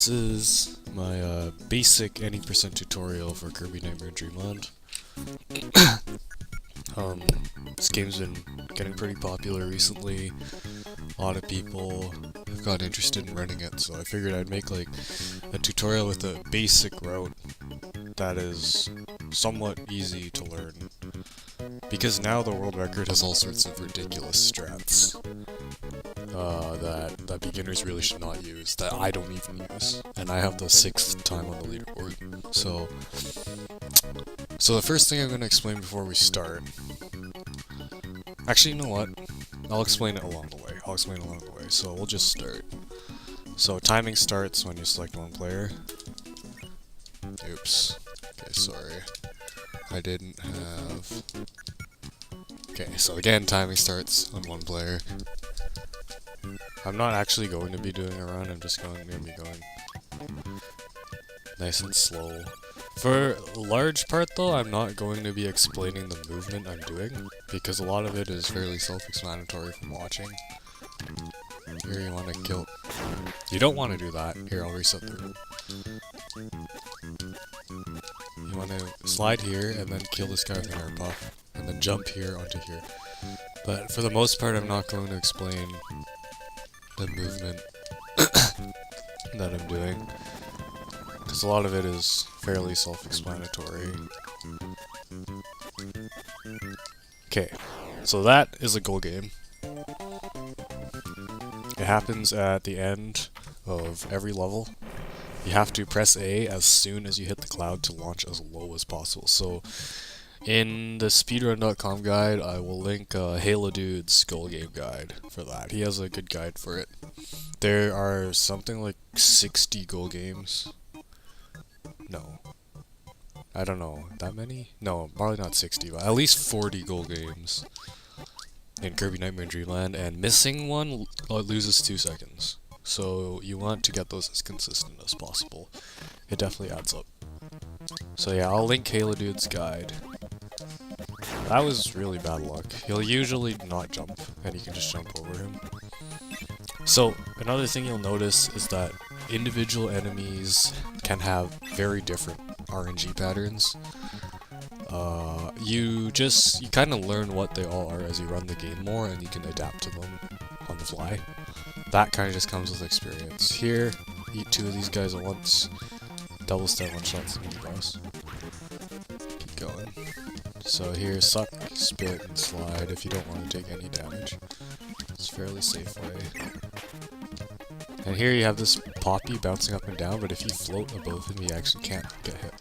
This is my basic any percent tutorial for Kirby Nightmare Dreamland. This game's been getting pretty popular recently. A lot of people have got interested in running it, so I figured I'd make like a tutorial with a basic route that is somewhat easy to learn. Because now the world record has all sorts of ridiculous strats that beginners really should not use, that I don't even use, and I have the 6th time on the leaderboard. So the first thing I'm going to explain before we start, actually, you know what? I'll explain it along the way. So we'll just start. So timing starts when you select one player. Oops. Okay, sorry. I didn't have... Okay, so again, timing starts on one player. I'm not actually going to be doing a run, I'm just going to be going nice and slow. For a large part though, I'm not going to be explaining the movement I'm doing, because a lot of it is fairly self-explanatory from watching. Here you want to kill... You don't want to do that. Here, I'll reset the room. You want to slide here, and then kill this guy with an air puff, and then jump here onto here. But for the most part, I'm not going to explain the movement that I'm doing, because a lot of it is fairly self-explanatory. Okay, so that is a goal game. It happens at the end of every level. You have to press A as soon as you hit the cloud to launch as low as possible. So, in the speedrun.com guide, I will link Halo Dude's goal game guide for that. He has a good guide for it. There are something like 60 goal games. No. I don't know. That many? No, probably not 60, but at least 40 goal games in Kirby Nightmare Dreamland, and missing one loses 2 seconds. So you want to get those as consistent as possible. It definitely adds up. So yeah, I'll link Halo Dude's guide. That was really bad luck. He'll usually not jump, and you can just jump over him. So, another thing you'll notice is that individual enemies can have very different RNG patterns. You kind of learn what they all are as you run the game more, and you can adapt to them on the fly. That kind of just comes with experience. Here, eat 2 of these guys at once. Double step one-shots the boss. Keep going. So here, suck, spit, and slide if you don't want to take any damage. It's a fairly safe way. And here you have this Poppy bouncing up and down, but if you float above him, you actually can't get hit.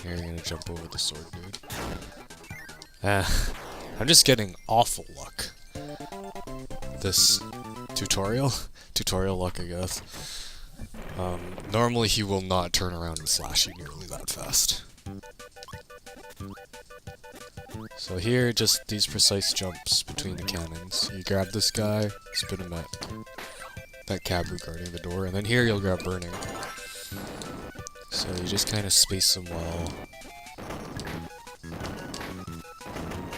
Here you're gonna jump over the sword dude. I'm just getting awful luck. This tutorial luck, I guess. Normally he will not turn around and slash you nearly that fast. So here, just these precise jumps between the cannons. You grab this guy, spin him at that Kabu guarding the door, and then here you'll grab Burning. So you just kind of space them well.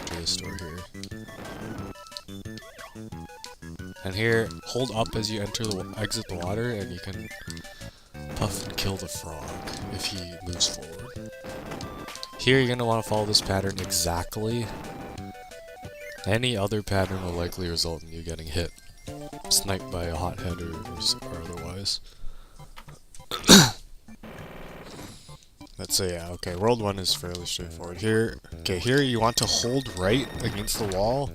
To this door here. And here, hold up as you exit the water, and you can puff and kill the frog if he moves forward. Here you're going to want to follow this pattern exactly. Any other pattern will likely result in you getting hit. Sniped by a hothead or otherwise. Let's say, yeah, okay, World 1 is fairly straightforward. Here you want to hold right against the wall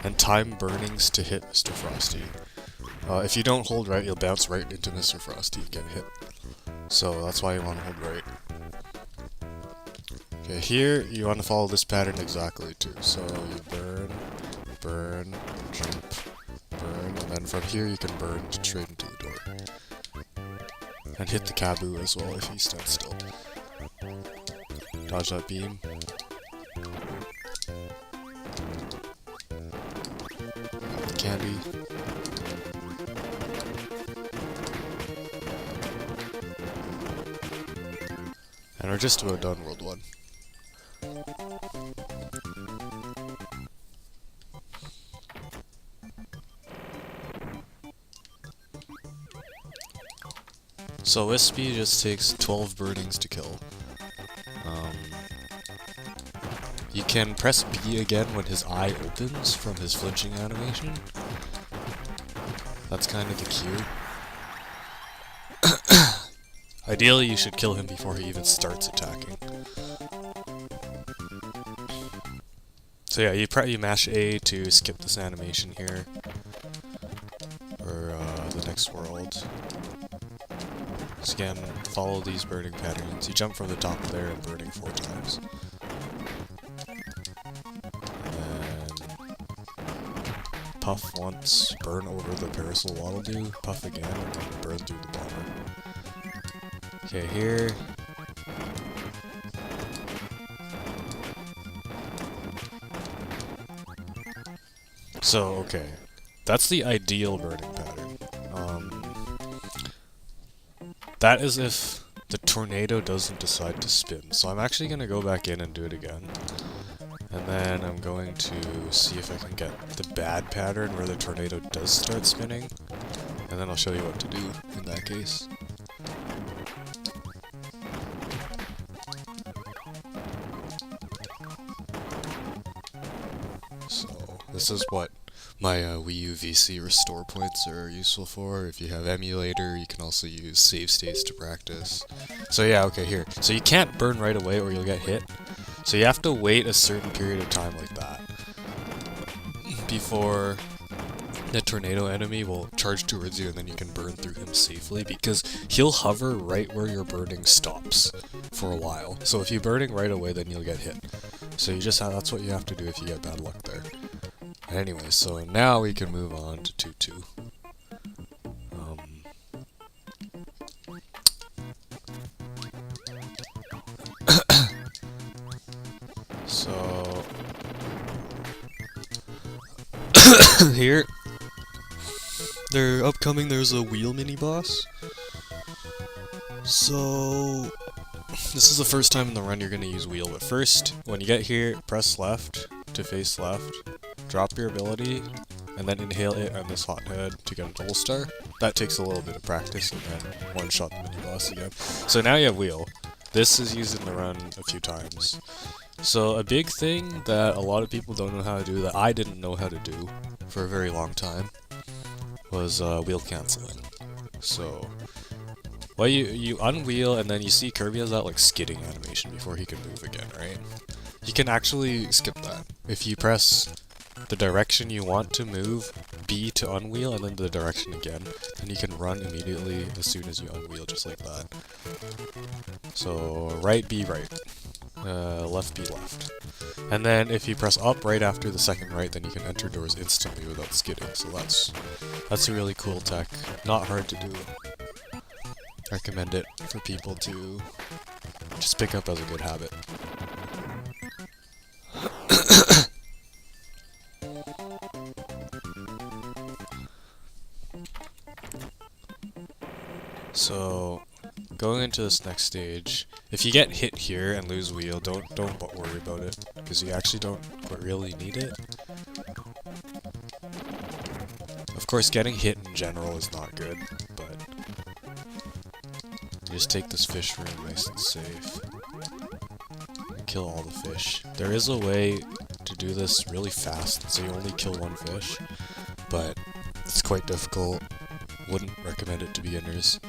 and time burnings to hit Mr. Frosty. If you don't hold right, you'll bounce right into Mr. Frosty and get hit. So that's why you want to hold right. Okay, here you want to follow this pattern exactly too. So you burn, burn, jump, burn, and then from here you can burn straight into the door. And hit the Kabu as well if he stands still. Dodge that beam. Candy. And we're just about done World 1. So Wispy just takes 12 burnings to kill. You can press B again when his eye opens from his flinching animation. That's kind of the cue. Ideally, you should kill him before he even starts attacking. So yeah, you mash A to skip this animation here, or the next world. So again, follow these burning patterns. You jump from the top there and burning 4 times. Puff once, burn over the Parasol Waddle Doo, puff again, and then burn through the bomber. Okay, here. So, okay. That's the ideal burning pattern. That is if the tornado doesn't decide to spin. So I'm actually going to go back in and do it again. And then I'm going to see if I can get the bad pattern where the tornado does start spinning. And then I'll show you what to do in that case. So, this is what my Wii U VC restore points are useful for. If you have emulator, you can also use save states to practice. So yeah, okay, here. So you can't burn right away or you'll get hit. So you have to wait a certain period of time like that before the tornado enemy will charge towards you and then you can burn through him safely, because he'll hover right where your burning stops for a while. So if you're burning right away, then you'll get hit. So you just have, that's what you have to do if you get bad luck there. Anyway, so now we can move on to 2-2. So here, there's a wheel mini boss. So this is the first time in the run you're gonna use wheel, but first, when you get here, press left to face left, drop your ability, and then inhale it on this hothead to get a double star. That takes a little bit of practice, and then one-shot the mini boss again. So now you have wheel. This is used in the run a few times. So a big thing that a lot of people don't know how to do, that I didn't know how to do for a very long time, was wheel canceling. So, well, you unwheel, and then you see Kirby has that like skidding animation before he can move again, right? You can actually skip that. If you press the direction you want to move, B to unwheel, and then the direction again, then you can run immediately as soon as you unwheel, just like that. So, right B right. Left B left. And then if you press up right after the second right, then you can enter doors instantly without skidding. So that's a really cool tech. Not hard to do. Recommend it for people to just pick up as a good habit. So, going into this next stage, if you get hit here and lose wheel, don't worry about it, because you actually don't really need it. Of course, getting hit in general is not good, but you just take this fish room nice and safe. Kill all the fish. There is a way to do this really fast, so you only kill one fish, but it's quite difficult. Wouldn't recommend it to beginners.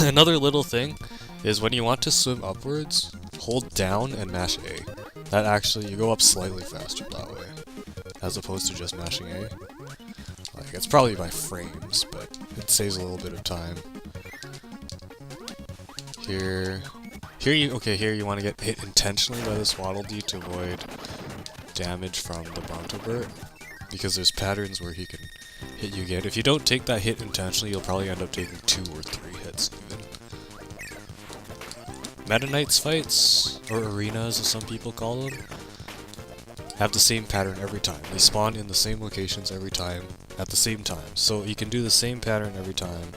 Another little thing is when you want to swim upwards, hold down and mash A. That actually, you go up slightly faster that way, as opposed to just mashing A. Like, it's probably by frames, but it saves a little bit of time. Here you want to get hit intentionally by this Waddle Dee to avoid damage from the Brontobert, because there's patterns where he can hit you again. If you don't take that hit intentionally, you'll probably end up taking 2 or 3 hits even. Meta Knights fights, or arenas as some people call them, have the same pattern every time. They spawn in the same locations every time, at the same time. So you can do the same pattern every time,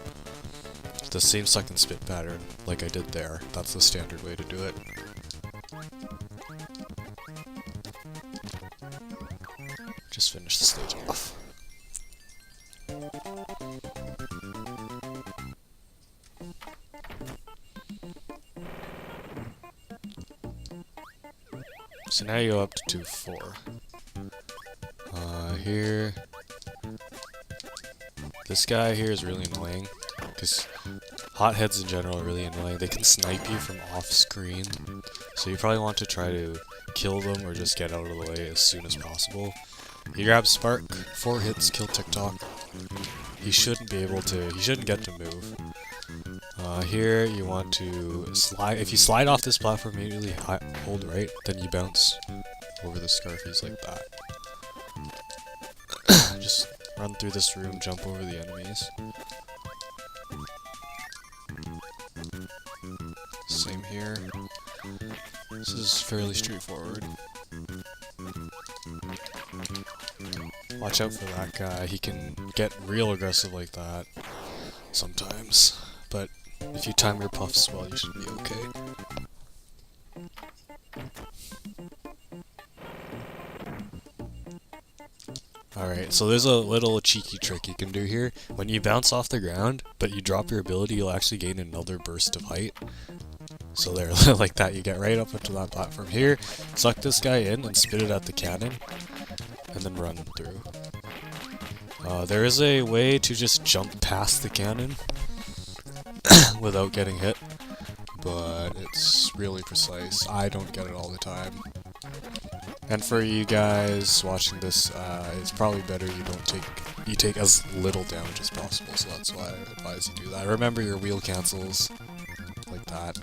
the same suck and spit pattern, like I did there. That's the standard way to do it. Just finish the stage off. So now you go up to 4. Here... This guy here is really annoying, because hotheads in general are really annoying. They can snipe you from off screen, so you probably want to try to kill them or just get out of the way as soon as possible. You grab Spark, 4 hits, kill TikTok. He shouldn't be able to, he shouldn't get to move. Here you want to slide, if you slide off this platform immediately, hold right, then you bounce over the Scarfies like that. Just run through this room, jump over the enemies. Same here. This is fairly straightforward. Watch out for that guy, he can get real aggressive like that sometimes, but if you time your puffs well, you should be okay. Alright, so there's a little cheeky trick you can do here. When you bounce off the ground, but you drop your ability, you'll actually gain another burst of height. So there, like that, you get right up into that platform here, suck this guy in and spit it at the cannon, and then run through. There is a way to just jump past the cannon without getting hit, but it's really precise. I don't get it all the time. And for you guys watching this, it's probably better you take as little damage as possible, so that's why I advise you do that. Remember your wheel cancels, like that.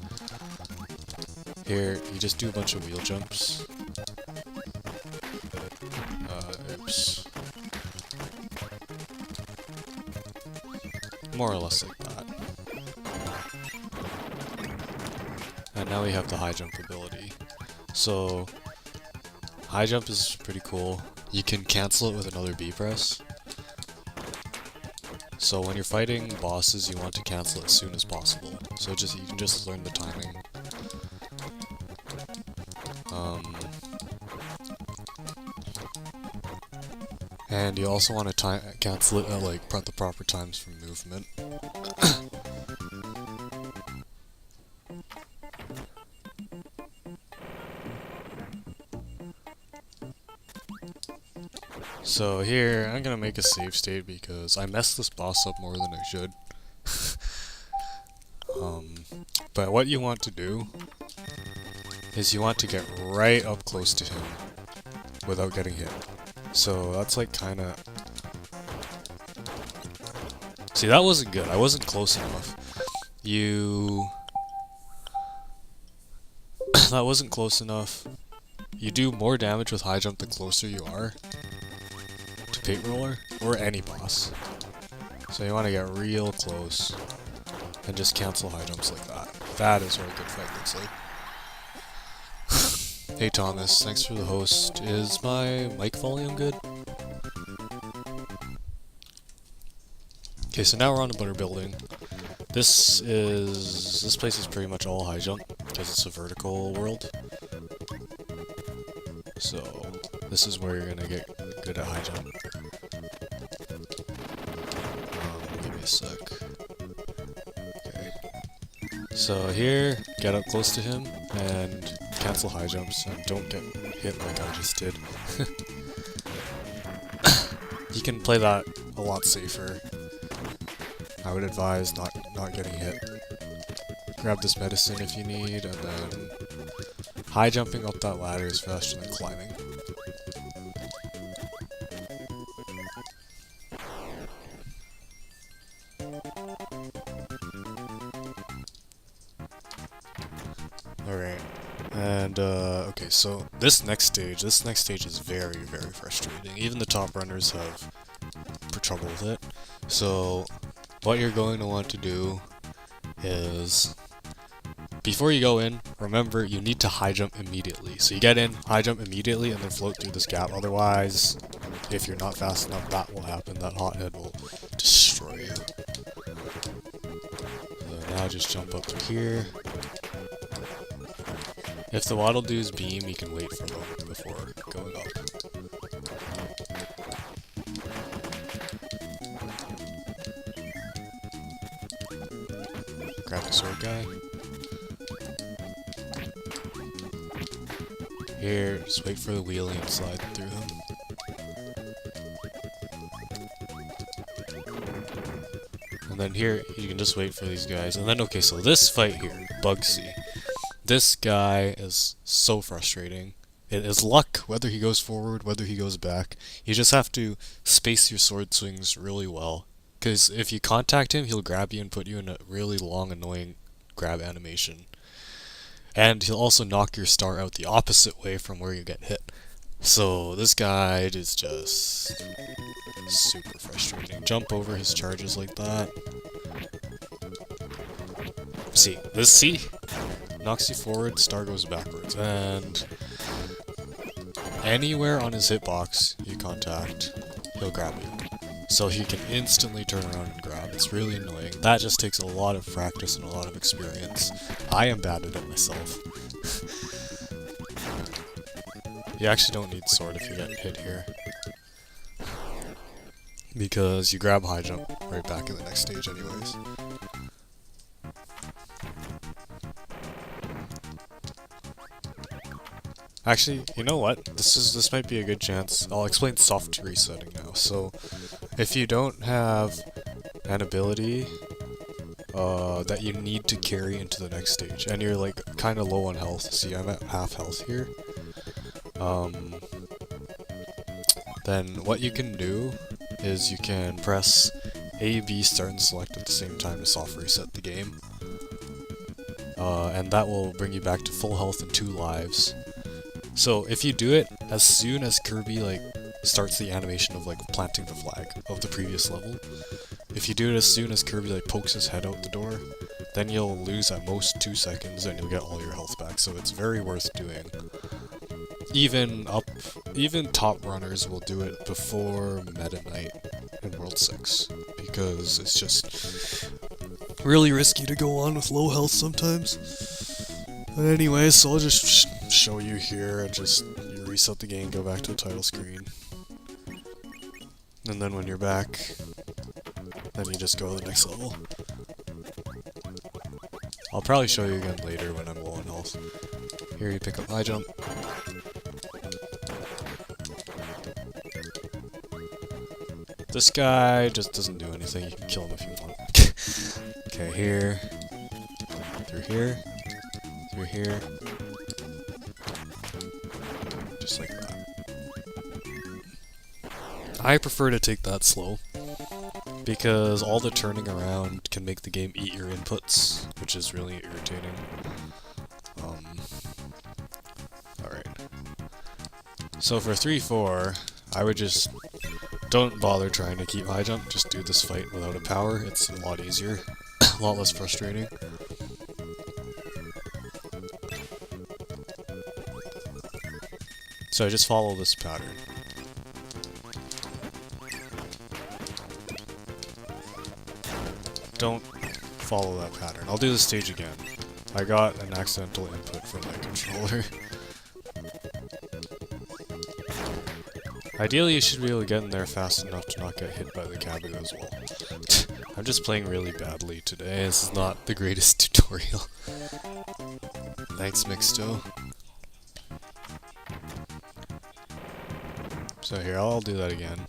Here, you just do a bunch of wheel jumps. Oops. More or less like that. And now we have the high jump ability. So, high jump is pretty cool. You can cancel it with another B press. So when you're fighting bosses, you want to cancel it as soon as possible. So you can just learn the timing. And you also want to cancel it at like the proper times for movement. So here, I'm gonna make a save state because I messed this boss up more than I should. But what you want to do is you want to get right up close to him without getting hit. So that's like kinda... See, that wasn't good. I wasn't close enough. That wasn't close enough. You do more damage with high jump the closer you are to Paint Roller, or any boss. So you want to get real close and just cancel high jumps like that. That is what a good fight looks like. Hey Thomas, thanks for the host. Is my mic volume good? Okay, so now we're on the butter building. This place is pretty much all high jump because it's a vertical world. So this is where you're gonna get good at high jump. Give me a sec. Okay. So here, get up close to him and cancel high jumps and don't get hit like I just did. You can play that a lot safer. I would advise not getting hit. Grab this medicine if you need, and then high jumping up that ladder is faster than climbing. Alright, and okay, so this next stage is very, very frustrating. Even the top runners have trouble with it. So what you're going to want to do is, before you go in, remember you need to high jump immediately. So you get in, high jump immediately, and then float through this gap. Otherwise, if you're not fast enough, that will happen. That hothead will destroy you. So now just jump up through here. If the Waddle Doo's beam, you can wait for a moment before going up. Grab the sword guy. Here, just wait for the wheelie and slide through him. And then here, you can just wait for these guys. And then, okay, so this fight here, Bugsy. This guy is so frustrating. It is luck, whether he goes forward, whether he goes back. You just have to space your sword swings really well. Because if you contact him, he'll grab you and put you in a really long, annoying grab animation. And he'll also knock your star out the opposite way from where you get hit. So this guy is just super frustrating. Jump over his charges like that. See, knocks you forward, star goes backwards, and anywhere on his hitbox you contact, he'll grab you. So he can instantly turn around and grab. It's really annoying. That just takes a lot of practice and a lot of experience. I am bad at it myself. You actually don't need sword if you get hit here, because you grab high jump right back in the next stage anyways. Actually, you know what? This might be a good chance. I'll explain soft resetting now. So, if you don't have an ability that you need to carry into the next stage, and you're like kind of low on health, see I'm at half health here, then what you can do is you can press A, B, start and select at the same time to soft reset the game. And that will bring you back to full health and 2 lives. So if you do it as soon as Kirby like starts the animation of like planting the flag of the previous level, if you do it as soon as Kirby like pokes his head out the door, then you'll lose at most 2 seconds and you'll get all your health back. So it's very worth doing. Even top runners will do it before Meta Knight in World 6, because it's just really risky to go on with low health sometimes. But anyways, so I'll just show you here, and just you reset the game, go back to the title screen, and then when you're back, then you just go to the next level. I'll probably show you again later when I'm low on health. Here you pick up high jump. This guy just doesn't do anything, you can kill him if you want. Okay, here, through here, through here, just like that. I prefer to take that slow, because all the turning around can make the game eat your inputs, which is really irritating. Alright. So for 3-4, I would just don't bother trying to keep high jump, just do this fight without a power. It's a lot easier, a lot less frustrating. So I just follow this pattern. Don't follow that pattern. I'll do the stage again. I got an accidental input from my controller. Ideally, you should be able to get in there fast enough to not get hit by the Kabu as well. I'm just playing really badly today. This is not the greatest tutorial. Thanks, Mixto. So here, I'll do that again.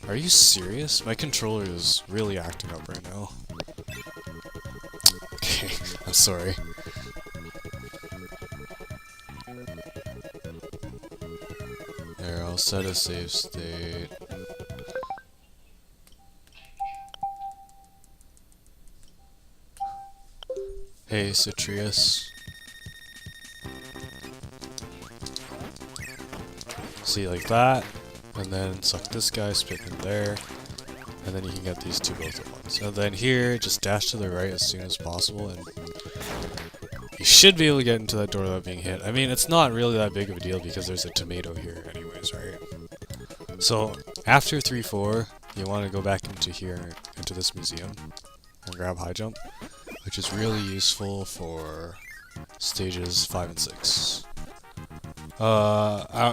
Are you serious? My controller is really acting up right now. Okay, I'm sorry. There, I'll set a save state. Hey, Citrius. See, like that. And then suck this guy, spit in there, and then you can get these two both at once. And then here, just dash to the right as soon as possible, and you should be able to get into that door without being hit. I mean, it's not really that big of a deal because there's a tomato here anyways, right? So, after 3-4, you want to go back into here, into this museum, and grab high jump, which is really useful for stages 5 and 6.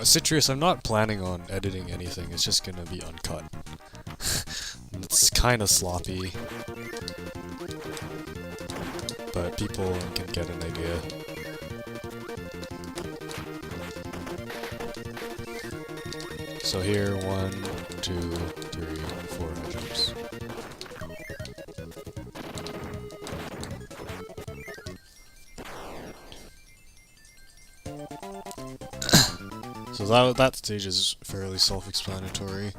Citrus, I'm not planning on editing anything, it's just gonna be uncut. It's kinda sloppy, but people can get an idea. So here, 1, 2, 3, 4 high jumps. So that stage is fairly self-explanatory.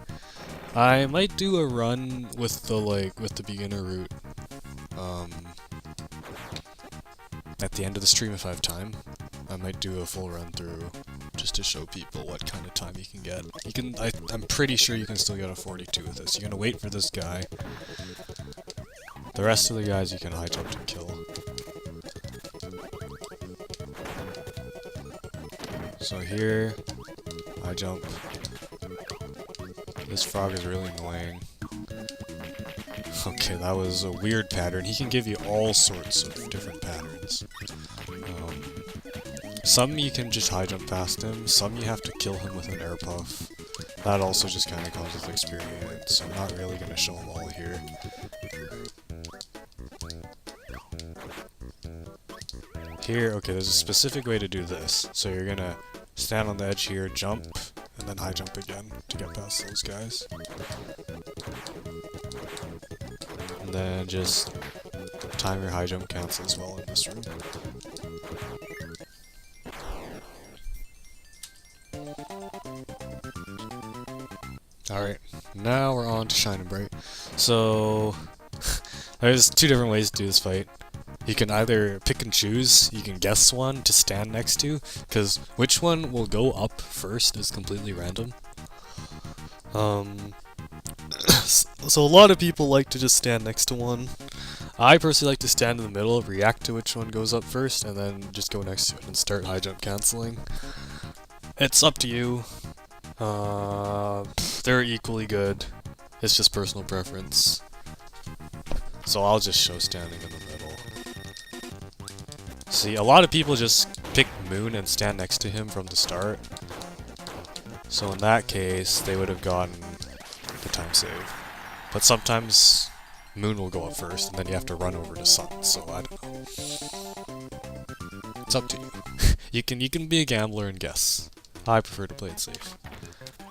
I might do a run with the beginner route at the end of the stream if I have time. I might do a full run through just to show people what kind of time you can get. I'm pretty sure you can still get a 42 with this. You're gonna wait for this guy. The rest of the guys you can high jump and kill. So here, high jump. This frog is really annoying. Okay, that was a weird pattern. He can give you all sorts of different patterns. Some you can just high jump past him, some you have to kill him with an air puff. That also just kind of comes with experience, so I'm not really going to show them all here. Here, okay, there's a specific way to do this. So you're going to stand on the edge here, jump, and then high jump again to get past those guys. And then just time your high jump cancel as well in this room. Alright, now we're on to Shine and Bright. So, there's two different ways to do this fight. You can either pick and choose, you can guess one to stand next to, because which one will go up first is completely random. So a lot of people like to just stand next to one. I personally like to stand in the middle, react to which one goes up first, and then just go next to it and start high jump canceling. It's up to you. They're equally good. It's just personal preference. So I'll just show standing in the middle. See, a lot of people just pick Moon and stand next to him from the start. So in that case, they would have gotten the time save. But sometimes Moon will go up first, and then you have to run over to Sun, so I don't know. It's up to you. You can be a gambler and guess. I prefer to play it safe.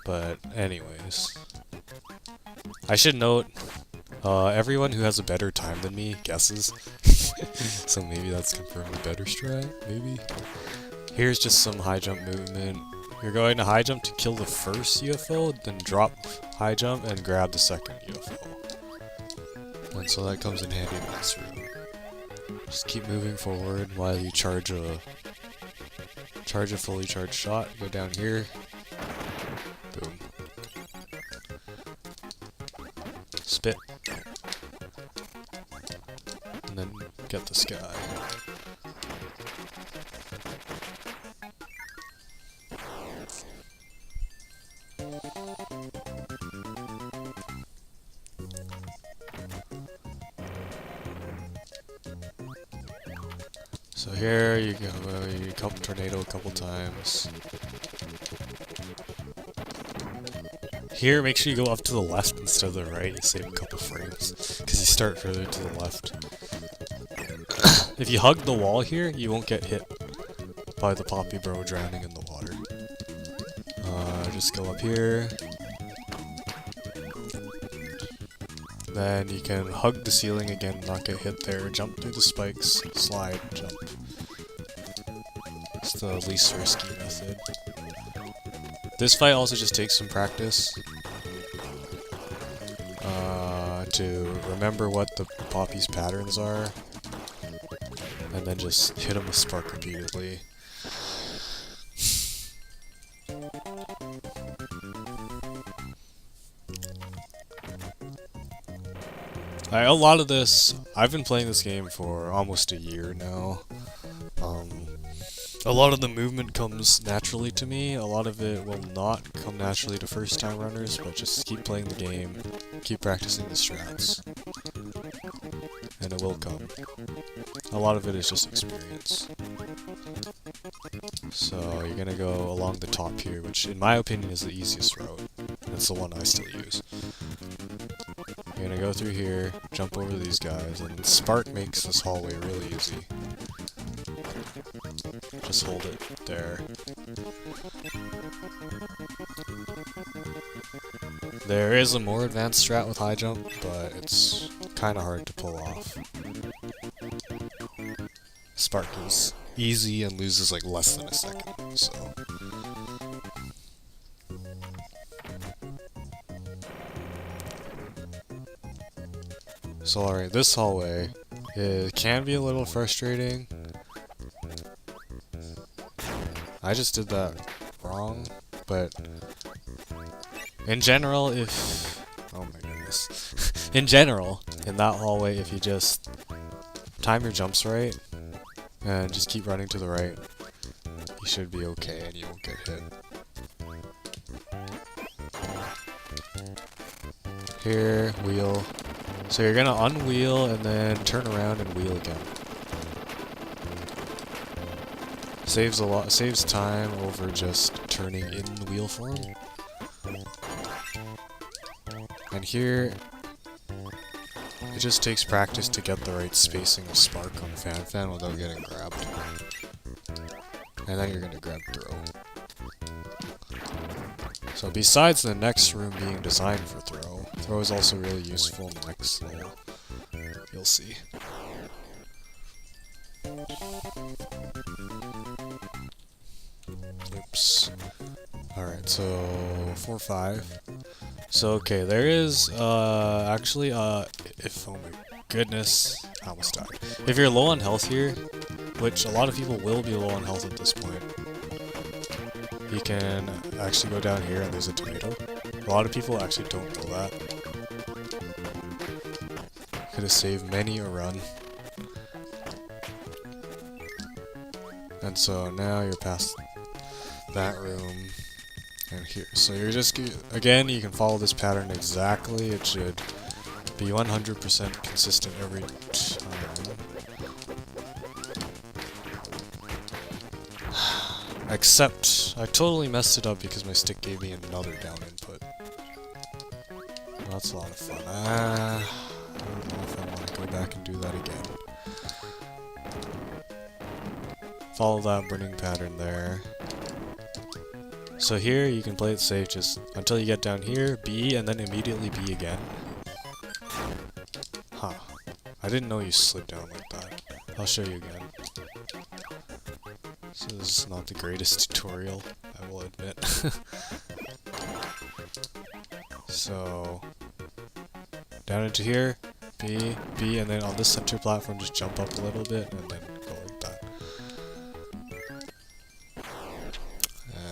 But anyways, I should note, everyone who has a better time than me guesses. So maybe that's confirmed a better strat, maybe? Here's just some high jump movement. You're going to high jump to kill the first UFO, then drop high jump and grab the second UFO. And so that comes in handy in this room. Just keep moving forward while you charge a fully charged shot. Go down here. Boom. Spit. And then get this guy. So here you go, you tornado a couple times. Here, make sure you go up to the left instead of the right, you save a couple frames, because you start further to the left. If you hug the wall here, you won't get hit by the Poppy Bro drowning in the water. Just go up here. Then you can hug the ceiling again, not get hit there, jump through the spikes, slide, jump. It's the least risky method. This fight also just takes some practice. To remember what the Poppy's patterns are. And then just hit them with Spark repeatedly. A lot of this, I've been playing this game for almost a year now. A lot of the movement comes naturally to me, a lot of it will not come naturally to first time runners, but just keep playing the game, keep practicing the strats. and it will come. A lot of it is just experience. So you're gonna go along the top here, which in my opinion is the easiest route. That's the one I still use. You're gonna go through here, jump over these guys, and Spark makes this hallway really easy. Just hold it there. There is a more advanced strat with high jump, but it's kinda hard to pull off. Spark is easy and loses like less than a second, so. So alright, this hallway, it can be a little frustrating. I just did that wrong, but in general, if... oh my goodness. In general, in that hallway, if you just time your jumps right, and just keep running to the right, you should be okay and you won't get hit. Here, wheel. So you're gonna unwheel and then turn around and wheel again. Saves time over just turning in the wheel form. And here, it just takes practice to get the right spacing of Spark on Fan without getting grabbed. And then you're gonna grab Throw. So besides the next room being designed for Throw is also really useful in the next level. You'll see. Oops. Alright, so 4-5. So okay, there is actually if oh my goodness, I almost died. If you're low on health here, which a lot of people will be low on health at this point, you can actually go down here and there's a tomato. A lot of people actually don't know that. Could have saved many a run. And so now you're past that room and here. So you're just, again, you can follow this pattern exactly. It should be 100% consistent every time. Except, I totally messed it up because my stick gave me another down input. Well, that's a lot of fun. I don't know if I want to go back and do that again. Follow that burning pattern there. So here, you can play it safe just until you get down here, B, and then immediately B again. Huh. I didn't know you slid down like that. I'll show you again. So this is not the greatest tutorial, I will admit. So, down into here, B, B, and then on this center platform just jump up a little bit, and then go like that.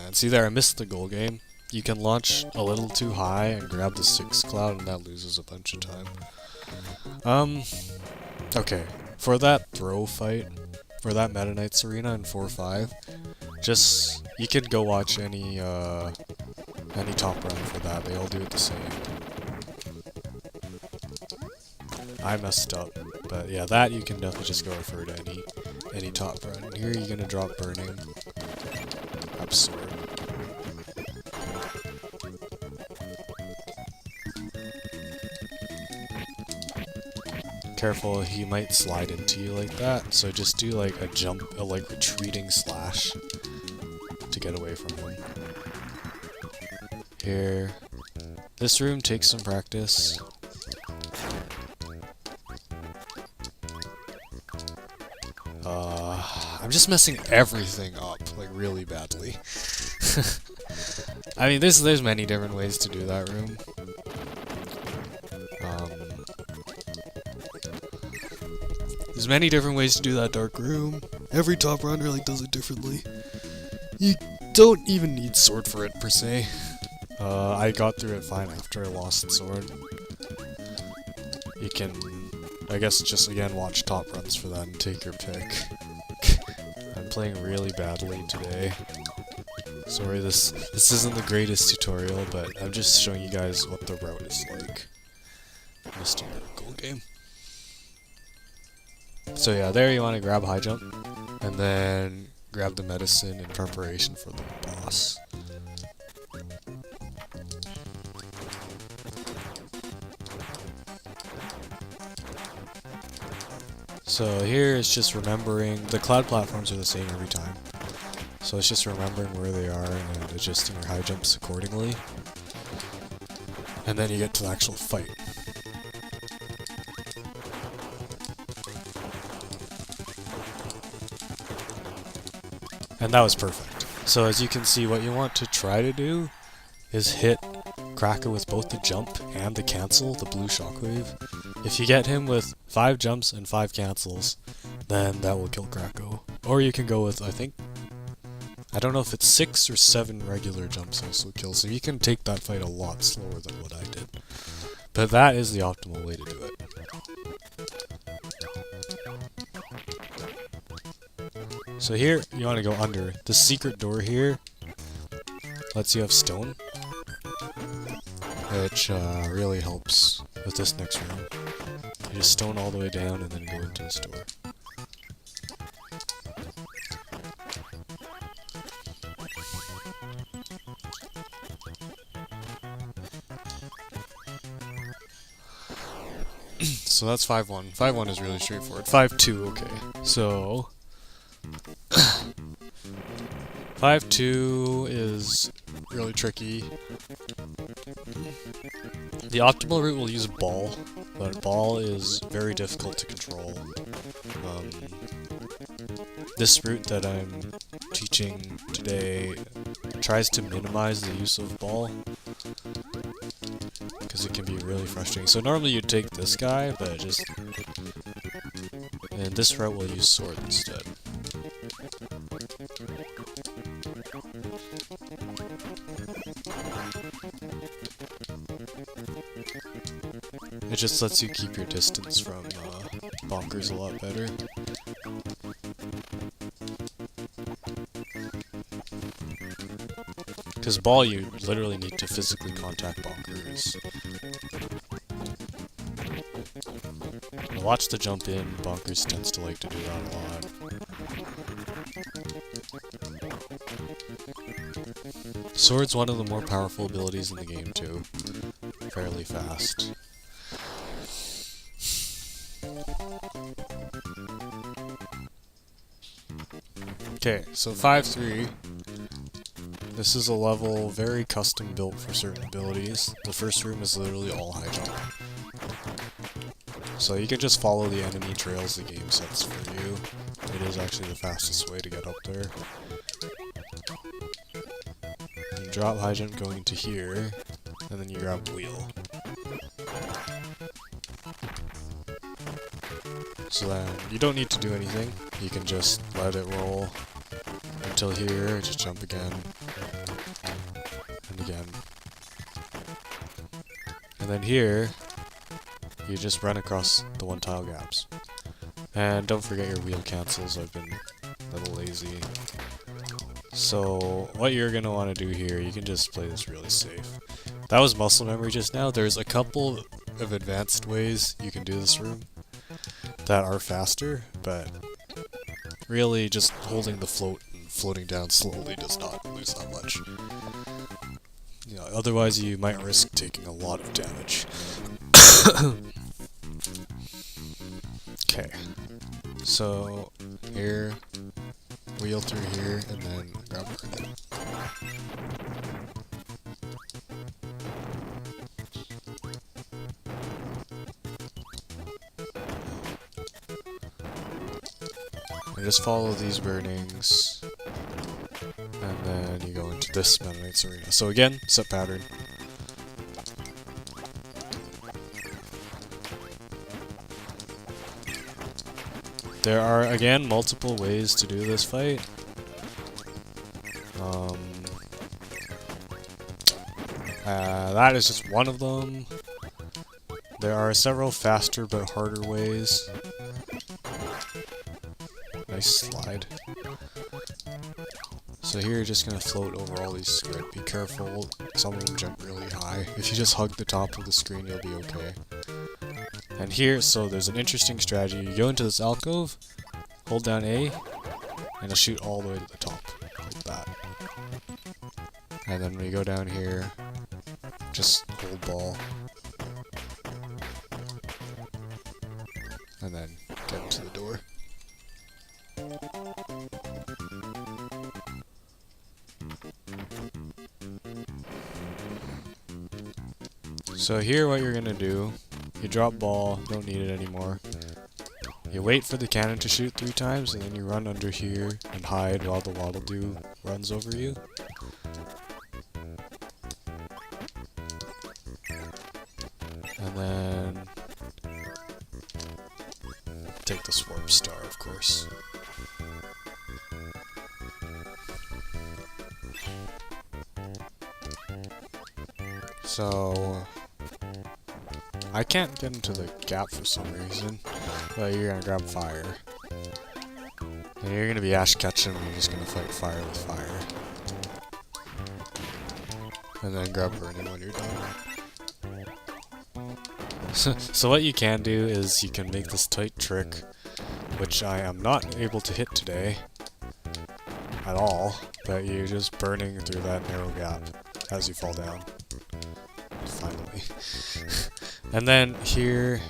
And see there, I missed the goal game. You can launch a little too high and grab the 6 cloud, and that loses a bunch of time. Okay, for that throw fight, for that Meta Knights arena in 4-5, just, you can go watch any top run for that, they all do it the same. I messed up, but yeah, that you can definitely just go refer to any top run. Here you're gonna drop burning, grab sword. Careful, he might slide into you like that, so just do like a jump, a like retreating slash to get away from him. Here, this room takes some practice. I'm just messing everything up, like really badly. I mean, there's many different ways to do that room. There's many different ways to do that dark room. Every top runner like does it differently. You don't even need sword for it per se. I got through it fine after I lost sword. You can, I guess, just again watch top runs for that and take your pick. I'm playing really badly today. Sorry, this isn't the greatest tutorial, but I'm just showing you guys what the route is like. Missed a goal game. So yeah, there you want to grab high jump, and then grab the medicine in preparation for the boss. So here it's just remembering, the cloud platforms are the same every time. So it's just remembering where they are and adjusting your high jumps accordingly. And then you get to the actual fight. And that was perfect. So as you can see, what you want to try to do is hit Kraken with both the jump and the cancel, the blue shockwave. If you get him with 5 jumps and 5 cancels, then that will kill Kraken. Or you can go with, I don't know if it's 6 or 7 regular jumps also kills, so you can take that fight a lot slower than what I did. But that is the optimal way to do it. So here, you want to go under. The secret door here lets you have stone, which really helps with this next room. You just stone all the way down and then go into the store. So that's 5-1. 5-1 is really straightforward. 5-2, okay. So 5-2 is really tricky. The optimal route will use ball, but ball is very difficult to control. This route that I'm teaching today tries to minimize the use of ball, because it can be really frustrating. So normally you'd take this guy, but and this route will use sword instead. It just lets you keep your distance from bonkers a lot better. Because ball, you literally need to physically contact bonkers. Now watch the jump in, bonkers tends to like to do that a lot. Sword's one of the more powerful abilities in the game too. Fairly fast. Okay, so 5-3. This is a level very custom built for certain abilities. The first room is literally all high jump. So you can just follow the enemy trails the game sets for you. It is actually the fastest way to get up there. You drop high jump going to here, and then you grab wheel. So then, you don't need to do anything. You can just let it roll until here, just jump again. And again. And then here, you just run across the 1 tile gaps. And don't forget your wheel cancels, I've been a little lazy. So, what you're gonna want to do here, you can just play this really safe. That was muscle memory just now. There's a couple of advanced ways you can do this room that are faster, but really just holding the float and floating down slowly does not lose that much. You know, otherwise you might risk taking a lot of damage. Okay, so here, wheel through here, and then grab her. And just follow these burnings, and then you go into this Meta Knight's arena. So again, set pattern. There are, again, multiple ways to do this fight. That is just one of them. There are several faster but harder ways. Nice slide. So here you're just gonna float over all these squid. Be careful, some of them jump really high. If you just hug the top of the screen, you'll be okay. And here, so there's an interesting strategy. You go into this alcove, hold down A, and it'll shoot all the way to the top, like that. And then when you go down here, just hold ball. And then get into the door. So here what you're gonna do, you drop ball, don't need it anymore. You wait for the cannon to shoot 3 times, and then you run under here and hide while the Waddle Doo runs over you. And then take the Swarm Star, of course. So I can't get into the gap for some reason, but you're gonna grab fire. And you're gonna be Ash Ketchum, you're just gonna fight fire with fire. And then grab burning when you're done. So what you can do is you can make this tight trick, which I am not able to hit today at all, but you're just burning through that narrow gap as you fall down. Finally. And then here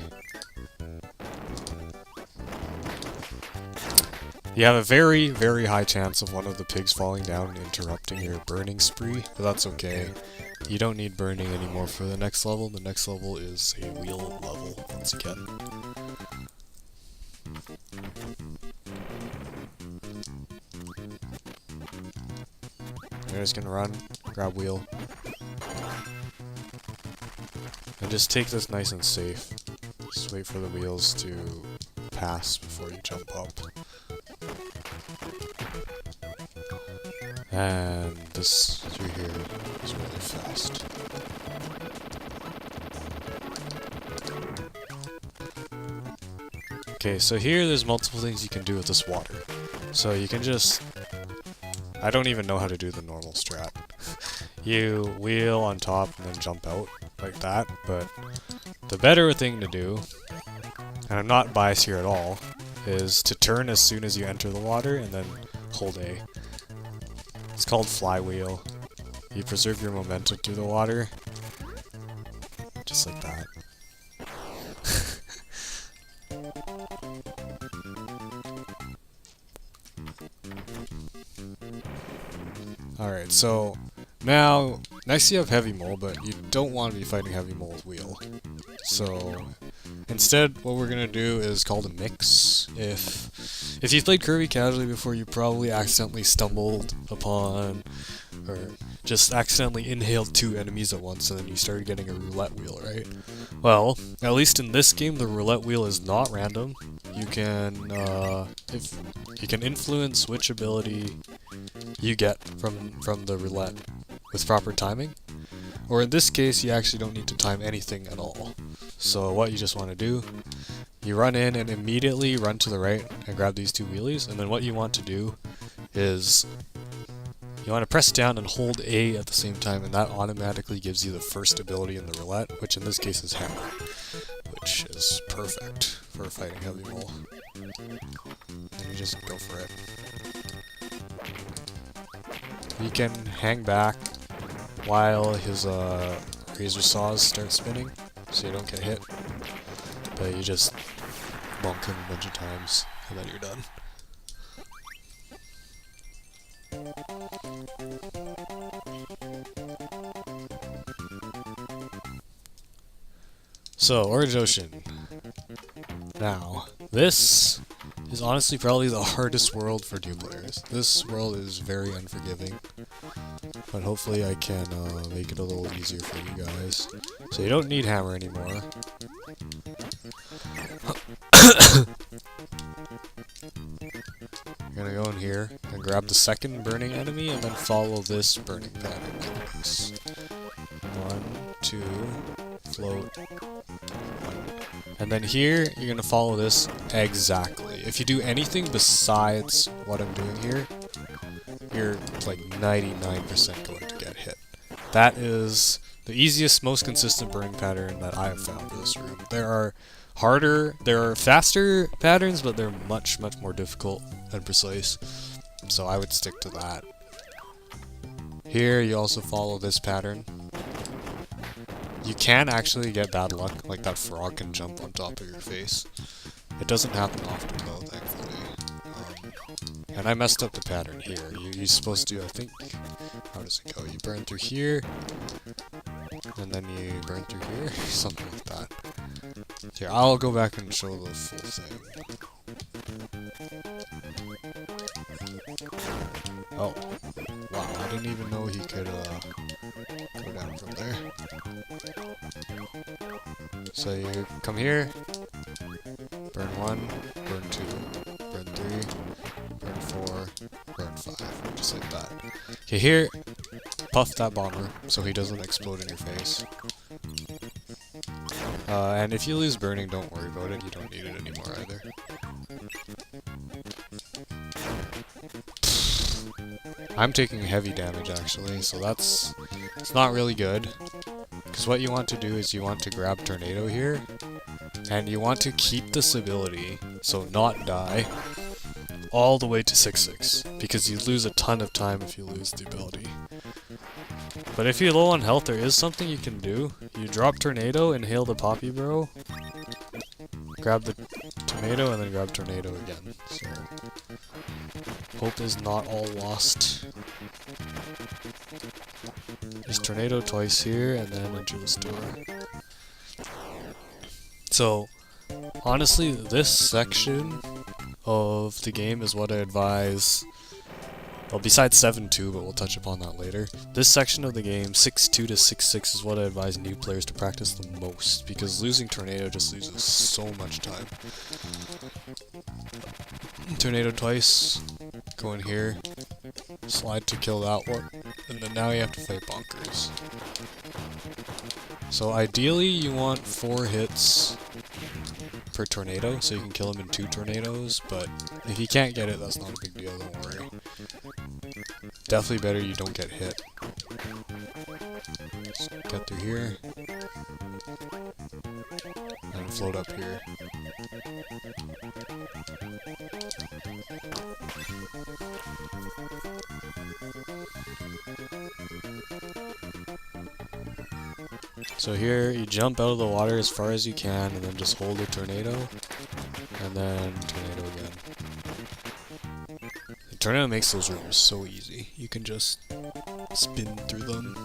you have a very, very high chance of one of the pigs falling down and interrupting your burning spree, but that's okay. You don't need burning anymore for the next level. The next level is a wheel level once again. You're just gonna run, grab wheel, and just take this nice and safe. Just wait for the wheels to pass before you jump up. And this through here is really fast. Okay, so here there's multiple things you can do with this water. So you can just... I don't even know how to do the normal strat. You wheel on top and then jump out like that, but the better thing to do, and I'm not biased here at all, is to turn as soon as you enter the water and then hold A. It's called flywheel. You preserve your momentum through the water, just like that. Alright, so now, next you have Heavy Mole, but you don't want to be fighting Heavy Mole with wheel. So instead, what we're gonna do is called a mix. If you've played Kirby casually before, you probably accidentally stumbled upon, or just accidentally inhaled 2 enemies at once, and then you started getting a roulette wheel, right? Well, at least in this game, the roulette wheel is not random. You can, you can influence which ability you get from the roulette with proper timing. Or in this case, you actually don't need to time anything at all. So what you just want to do, you run in and immediately run to the right and grab these 2 wheelies, and then what you want to do is you want to press down and hold A at the same time, and that automatically gives you the first ability in the roulette, which in this case is Hammer, which is perfect for fighting Heavy Mole. And you just go for it. You can hang back while his razor saws start spinning, so you don't get hit. But you just bonk him a bunch of times, and then you're done. So, Orange Ocean. Now, this is honestly probably the hardest world for new players. This world is very unforgiving, but hopefully I can make it a little easier for you guys. So you don't need hammer anymore. You're gonna go in here and grab the second burning enemy and then follow this burning pattern. 1, 2, float. And then here, you're gonna follow this exactly. If you do anything besides what I'm doing here, you're like 99% going to get hit. That is the easiest, most consistent burning pattern that I have found for this room. There are harder. There are faster patterns, but they're much more difficult and precise. So I would stick to that. Here you also follow this pattern. You can actually get bad luck, like that frog can jump on top of your face. It doesn't happen often though, thankfully. And I messed up the pattern here. You're supposed to, I think, how does it go? You burn through here, and then you burn through here, something like that. Here, I'll go back and show the full thing. Oh, wow, I didn't even know he could go down from there. So you come here, burn 1, burn 2, burn 3, burn 4, burn 5, just like that. Okay, here, puff that bomber so he doesn't explode in your face. And if you lose burning, don't worry about it, you don't need it anymore either. I'm taking heavy damage actually, so it's not really good. Because what you want to do is you want to grab Tornado here, and you want to keep this ability, so not die, all the way to 6-6, because you lose a ton of time if you lose the ability. But if you're low on health, there is something you can do. You drop Tornado, inhale the Poppy Bro, grab the tomato, and then grab Tornado again. So, hope is not all lost. Just Tornado twice here, and then enter the store. So, honestly, this section of the game is what I advise. Well, besides 7-2, but we'll touch upon that later. This section of the game, 6-2 to 6-6, is what I advise new players to practice the most, because losing Tornado just loses so much time. Tornado twice, go in here, slide to kill that one, and then now you have to fight Bonkers. So ideally you want 4 hits per tornado, so you can kill him in 2 tornadoes, but if you can't get it, that's not a big deal, don't worry. Definitely better you don't get hit. Just get through here, and float up here. So here, you jump out of the water as far as you can, and then just hold the tornado, and then tornado again. The tornado makes those rooms so easy. You can just spin through them.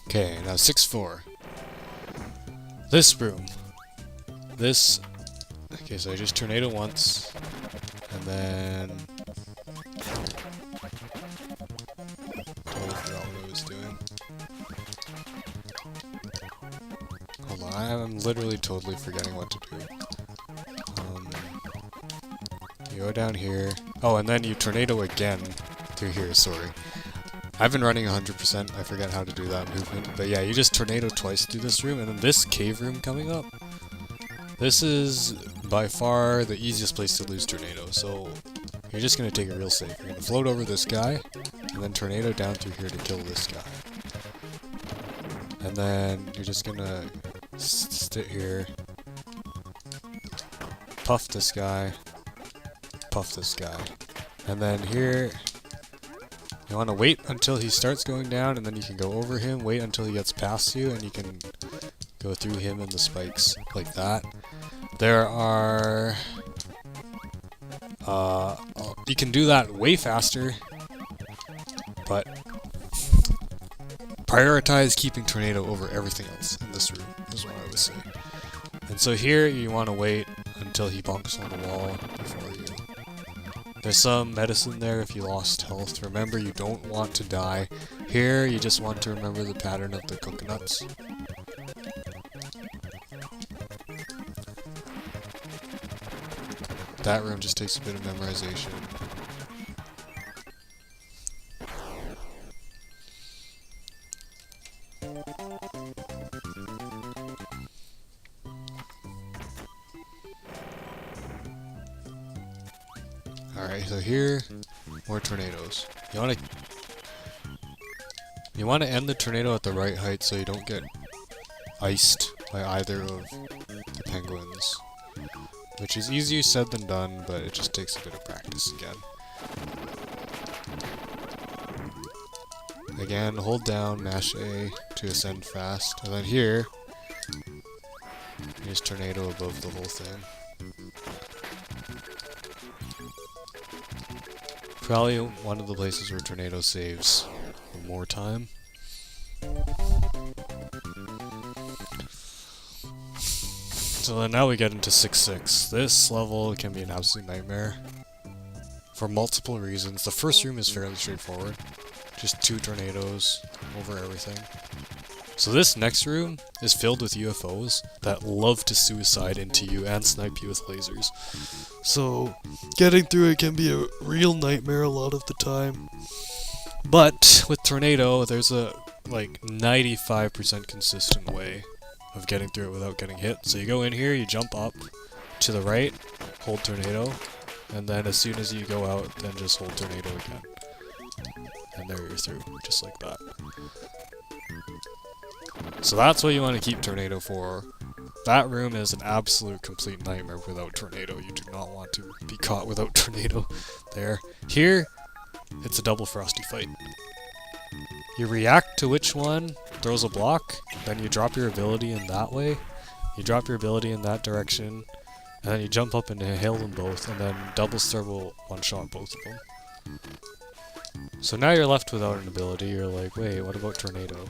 Okay, now 6-4. This room. Okay, so I just tornado once, and then totally forgot what I was doing. Hold on, I'm literally totally forgetting what to do. You go down here. Oh, and then you tornado again through here, sorry. I've been running 100%, I forget how to do that movement. But yeah, you just tornado twice through this room, and then this cave room coming up. This is by far the easiest place to lose tornado, so you're just going to take it real safe. You're going to float over this guy, and then tornado down through here to kill this guy. And then you're just going to sit here, puff this guy, and then here you want to wait until he starts going down, and then you can go over him, wait until he gets past you, and you can go through him and the spikes like that. There are you can do that way faster, but prioritize keeping tornado over everything else in this room, is what I would say. And so here you want to wait until he bonks on the wall before you. There's some medicine there if you lost health. Remember, you don't want to die. Here you just want to remember the pattern of the coconuts. That room just takes a bit of memorization. Alright, so here, more tornadoes. You want to end the tornado at the right height so you don't get iced by either of the penguins. Which is easier said than done, but it just takes a bit of practice again. Again, hold down, mash A to ascend fast, and then here, use tornado above the whole thing. Probably one of the places where tornado saves more time. So then now we get into 6-6. This level can be an absolute nightmare for multiple reasons. The first room is fairly straightforward. Just 2 tornadoes over everything. So this next room is filled with UFOs that love to suicide into you and snipe you with lasers. So getting through it can be a real nightmare a lot of the time. But with tornado, there's a like 95% consistent way of getting through it without getting hit. So you go in here, you jump up to the right, hold tornado, and then as soon as you go out, then just hold tornado again. And there you're through, just like that. So that's what you want to keep tornado for. That room is an absolute complete nightmare without tornado. You do not want to be caught without tornado there. Here, it's a double frosty fight. You react to which one throws a block, then you drop your ability in that way, you drop your ability in that direction, and then you jump up and hail them both, and then double star will one-shot both of them. So now you're left without an ability, you're like, wait, what about tornado?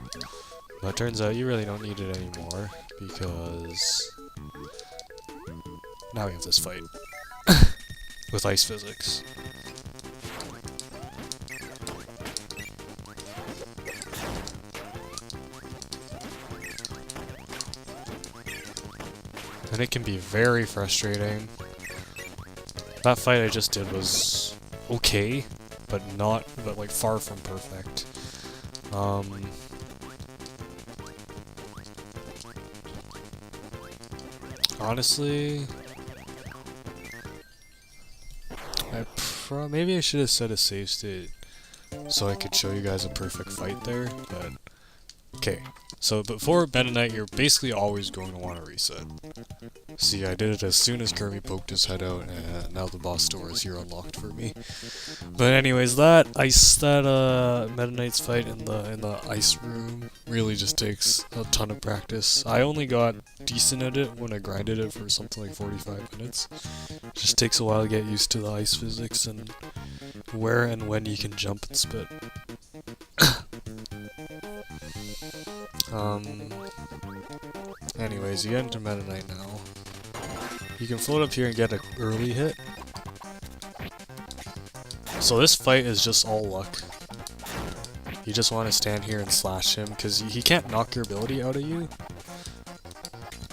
But it turns out you really don't need it anymore, because now we have this fight with ice physics. And it can be very frustrating. That fight I just did was okay, but like far from perfect. Honestly, maybe I should have set a save state so I could show you guys a perfect fight there, but okay. So before Meta Knight, you're basically always going to want to reset. See, I did it as soon as Kirby poked his head out, and now the boss door is here unlocked for me. But anyways, that Meta Knight's fight in the ice room really just takes a ton of practice. I only got decent at it when I grinded it for something like 45 minutes. It just takes a while to get used to the ice physics and where and when you can jump and spit. Anyways, you get into Meta Knight now. You can float up here and get an early hit. So this fight is just all luck. You just want to stand here and slash him, because he can't knock your ability out of you.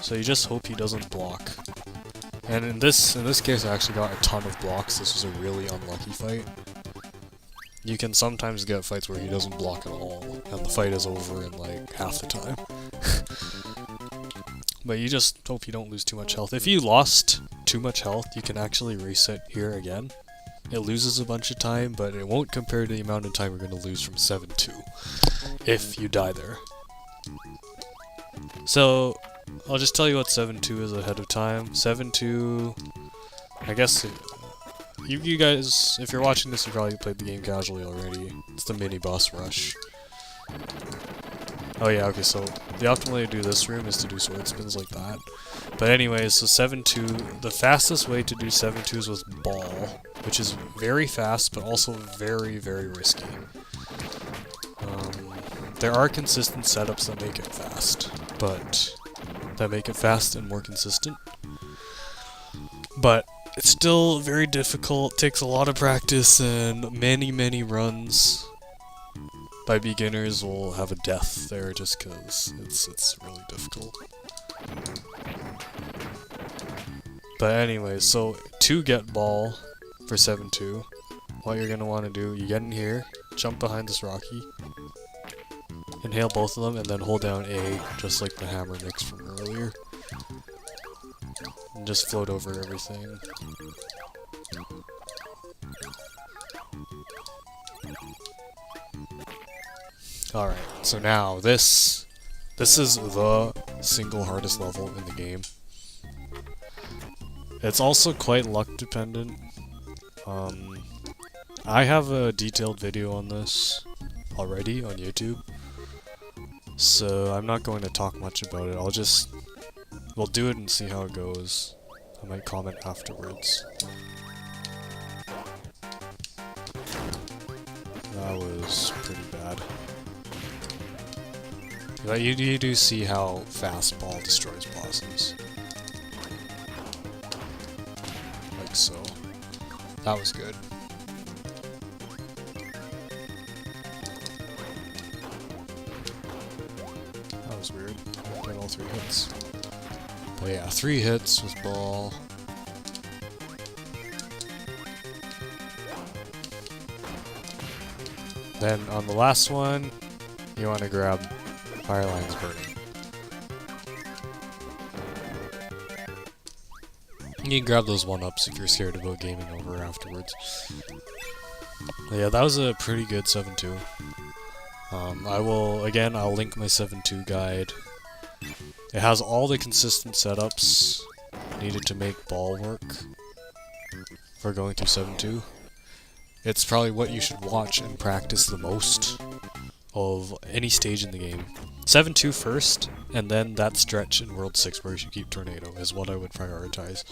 So you just hope he doesn't block. And in this case I actually got a ton of blocks. This was a really unlucky fight. You can sometimes get fights where he doesn't block at all, and the fight is over in like half the time. But you just hope you don't lose too much health. If you lost too much health, you can actually reset here again. It loses a bunch of time, but it won't compare to the amount of time we're going to lose from 7-2 if you die there. So, I'll just tell you what 7-2 is ahead of time. 7-2, I guess, you guys, if you're watching this, you probably played the game casually already. It's the mini boss rush. Oh yeah, okay, so the optimal way to do this room is to do sword spins like that. But anyways, so 7-2, the fastest way to do 7-2 is with ball, which is very fast, but also very, very risky. There are consistent setups that make it fast, and more consistent. But it's still very difficult, takes a lot of practice, and many, many runs by beginners will have a death there just because it's really difficult. But anyways, so to get ball for 7-2, what you're going to want to do, you get in here, jump behind this Rocky, inhale both of them, and then hold down A, just like the hammer mix from earlier. And just float over everything. Alright, so now this is the single hardest level in the game. It's also quite luck dependent. I have a detailed video on this already on YouTube, so I'm not going to talk much about it. We'll do it and see how it goes. I might comment afterwards. That was pretty bad. But you do see how fast ball destroys bosses. Like so. That was good. That was weird. Got all 3 hits. But yeah, 3 hits with ball. Then on the last one, you want to grab Fireline's Burning. You can grab those 1-ups if you're scared about gaming over afterwards. But yeah, that was a pretty good 7-2. I'll link my 7-2 guide. It has all the consistent setups needed to make ball work for going through 7-2. It's probably what you should watch and practice the most of any stage in the game. 7-2 first, and then that stretch in World 6 where you should keep Tornado is what I would prioritize.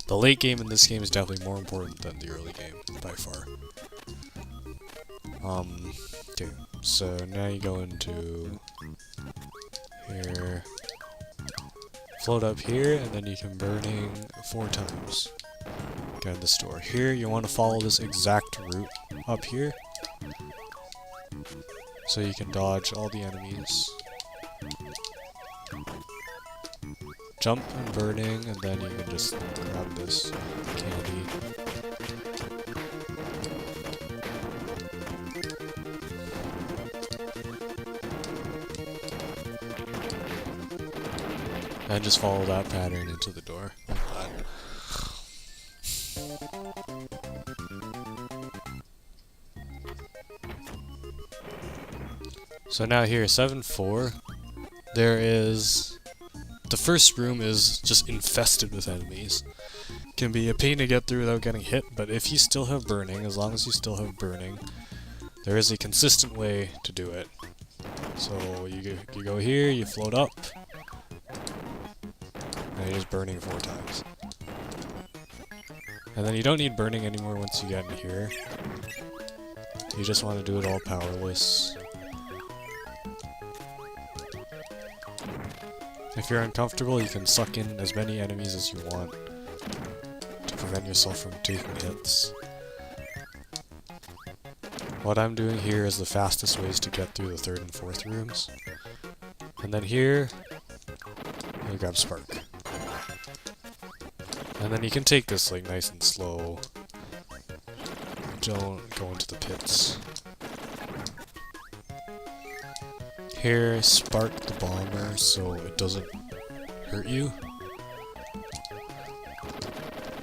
The late game in this game is definitely more important than the early game, by far. Okay, so now you go into here, float up here, and then you can burning 4 times. Get in the store. Here, you want to follow this exact route up here, so you can dodge all the enemies. Jump and burning, and then you can just grab this candy. And just follow that pattern into the door, like that. So now here, 7-4, the first room is just infested with enemies. Can be a pain to get through without getting hit, but if you still have burning, as long as you still have burning, there is a consistent way to do it. So you go here, you float up, and you're just burning 4 times. And then you don't need burning anymore once you get in here. You just want to do it all powerless. If you're uncomfortable, you can suck in as many enemies as you want to prevent yourself from taking hits. What I'm doing here is the fastest ways to get through the 3rd and 4th rooms. And then here, you grab Spark. And then you can take this like nice and slow. Don't go into the pits. Here, spark the bomber so it doesn't hurt you.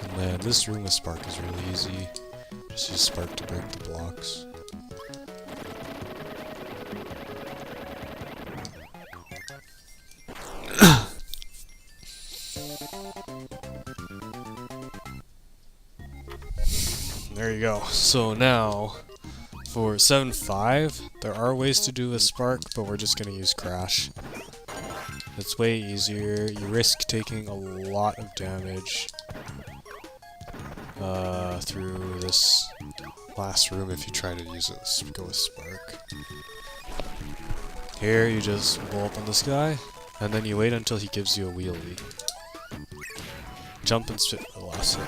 And then this room with spark is really easy. Just use spark to break the blocks. There you go. So now, for 7-5, there are ways to do a spark, but we're just going to use crash. It's way easier. You risk taking a lot of damage through this last room if you try to use it. Go with spark. Here, you just blow up on this guy, and then you wait until he gives you a wheelie. Jump and spit for the last hit.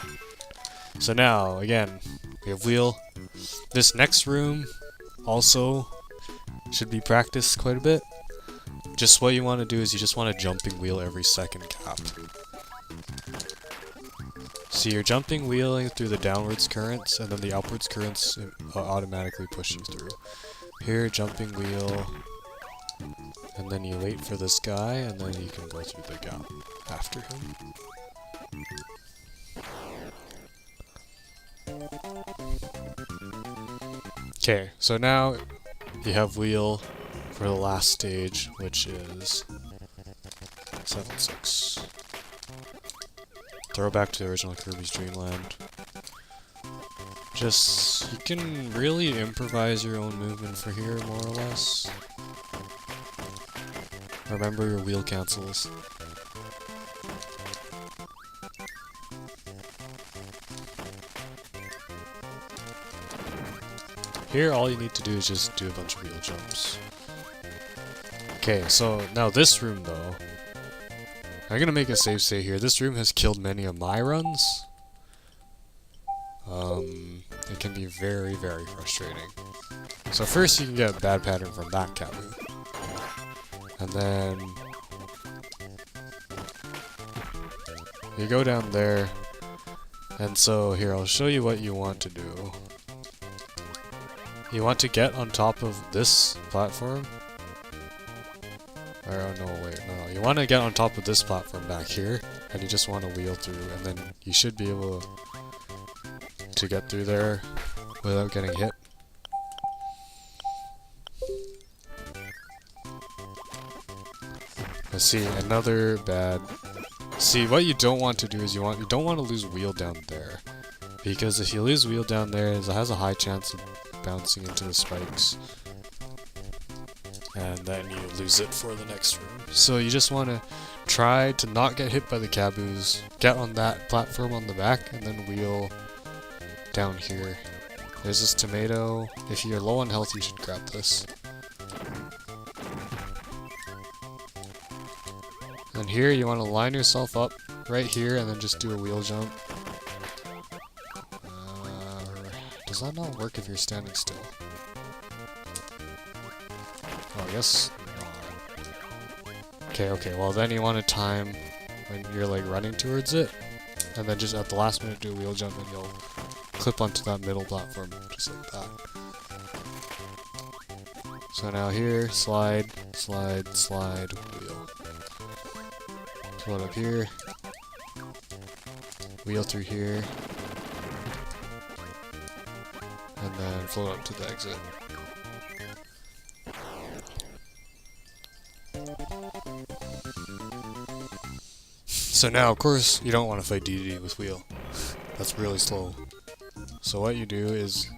So now, again, we have wheel. This next room also should be practiced quite a bit. Just what you want to do is you just want a jumping wheel every second cap. So you're jumping wheeling through the downwards currents, and then the upwards currents automatically push you through. Here, jumping wheel, and then you wait for this guy, and then you can go through the gap after him. Okay, so now you have wheel for the last stage, which is 7, 6. Throw back to the original Kirby's Dream Land. Just, you can really improvise your own movement for here, more or less. Remember your wheel cancels. Here, all you need to do is just do a bunch of wheel jumps. Okay, so now this room, though, I'm gonna make a save state here. This room has killed many of my runs. It can be very, very frustrating. So first you can get a bad pattern from that Kabu. And then you go down there. And so here, I'll show you what you want to do. You want to get on top of this platform. Or, oh no, wait, no. You want to get on top of this platform back here, and you just want to wheel through, and then you should be able to get through there without getting hit. Let's see, another bad... See, what you don't want to do is you don't want to lose wheel down there. Because if you lose wheel down there, it has a high chance of bouncing into the spikes. And then you lose it for the next room. So you just want to try to not get hit by the Kabus, get on that platform on the back, and then wheel down here. There's this tomato. If you're low on health, you should grab this. And here you want to line yourself up right here and then just do a wheel jump. Does that not work if you're standing still? Oh, I guess not. Okay, well then you want to time when you're like running towards it, and then just at the last minute do a wheel jump and you'll clip onto that middle platform, just like that. So now here, slide, slide, slide, wheel. Float up here, wheel through here, and then float up to the exit. So now, of course, you don't want to fight Dedede with wheel. That's really slow. So what you do is,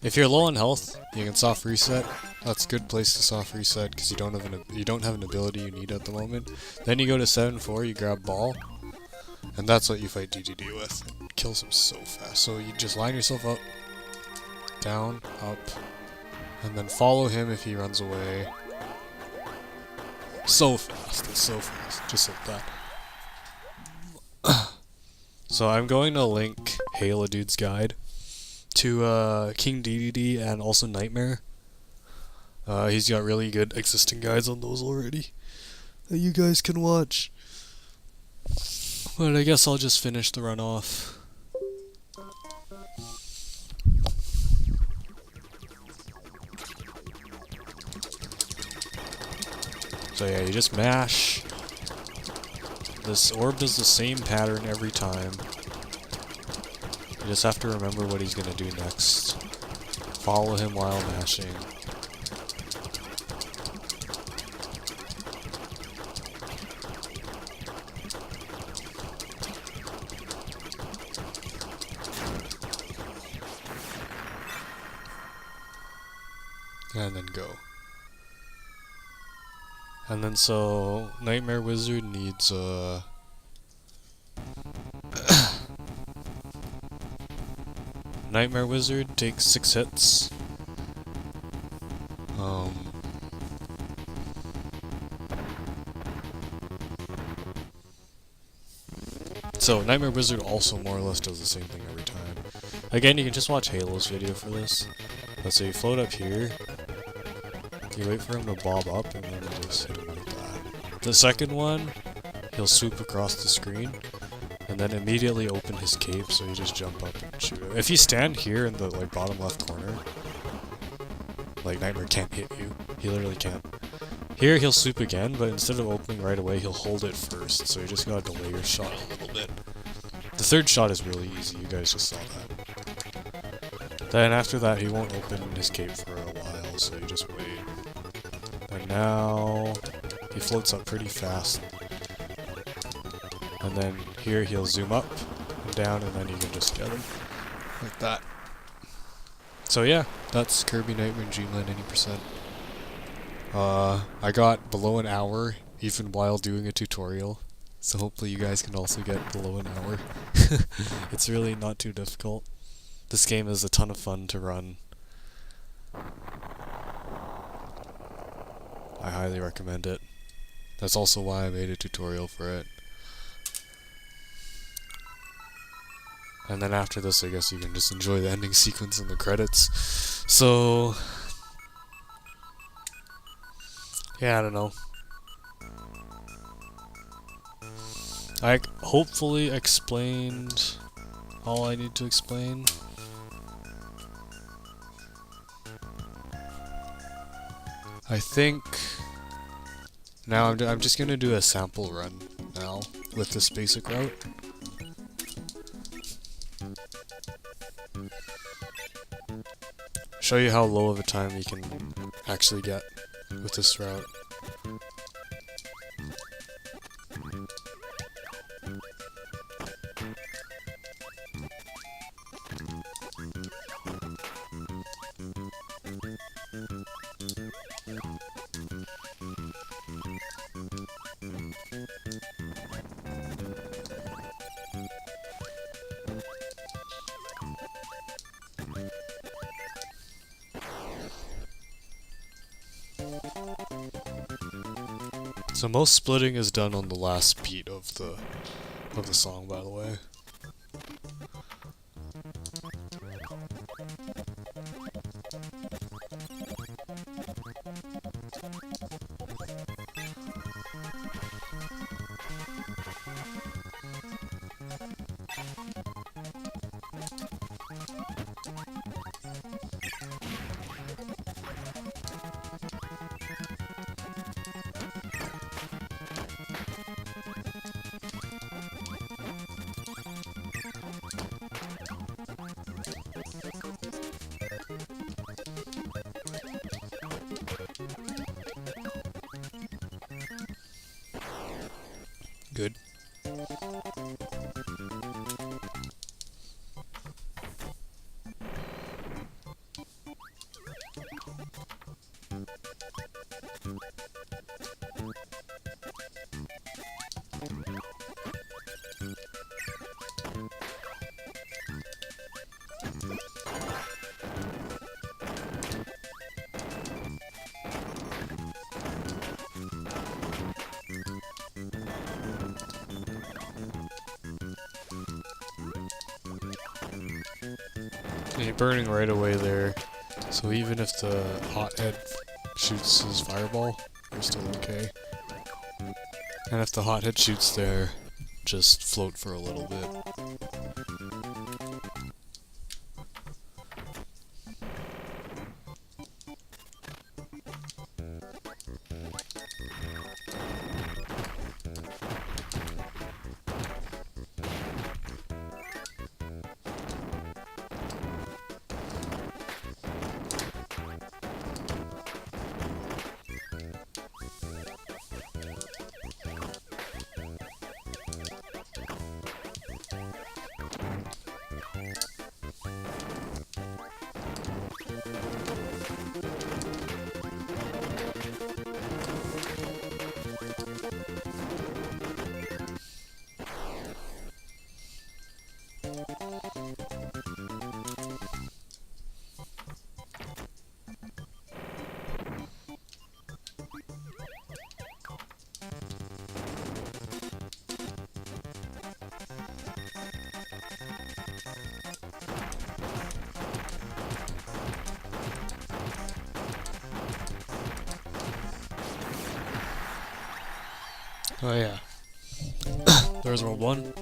if you're low on health, you can soft reset. That's a good place to soft reset because you don't have an ability you need at the moment. Then you go to 7-4, you grab ball, and that's what you fight Dedede with. It kills him so fast. So you just line yourself up, down, up, and then follow him if he runs away. So fast, it's so fast, just like that. So I'm going to link Halo Dude's guide to King Dedede and also Nightmare. He's got really good existing guides on those already that you guys can watch. But I guess I'll just finish the run off. So yeah, you just mash. This orb does the same pattern every time. You just have to remember what he's gonna do next. Follow him while mashing. And then go. And then so, Nightmare Wizard needs Nightmare Wizard takes 6 hits. So, Nightmare Wizard also more or less does the same thing every time. Again, you can just watch Halo's video for this. Let's say you float up here. You wait for him to bob up, and then you just hit him like that. The second one, he'll swoop across the screen, and then immediately open his cape, so you just jump up and shoot him. If you stand here in the like bottom left corner, like Nightmare can't hit you. He literally can't. Here he'll swoop again, but instead of opening right away, he'll hold it first, so you just gotta delay your shot a little bit. The third shot is really easy, you guys just saw that. Then after that, he won't open his cape for a while, so you just wait. And now, he floats up pretty fast. And then here he'll zoom up and down, and then you can just get him like that. So yeah, that's Kirby Nightwind Dreamland 80%. I got below an hour even while doing a tutorial, so hopefully you guys can also get below an hour. It's really not too difficult. This game is a ton of fun to run. I highly recommend it. That's also why I made a tutorial for it. And then after this, I guess you can just enjoy the ending sequence and the credits. So yeah, I don't know. I hopefully explained all I need to explain. I think now I'm just gonna do a sample run now with this basic route. Show you how low of a time you can actually get with this route. So most splitting is done on the last beat of the song, by the way. Good. And you're burning right away there, so even if the hothead shoots his fireball, you're still okay. And if the hothead shoots there, just float for a little bit. Oh yeah. There's world 1.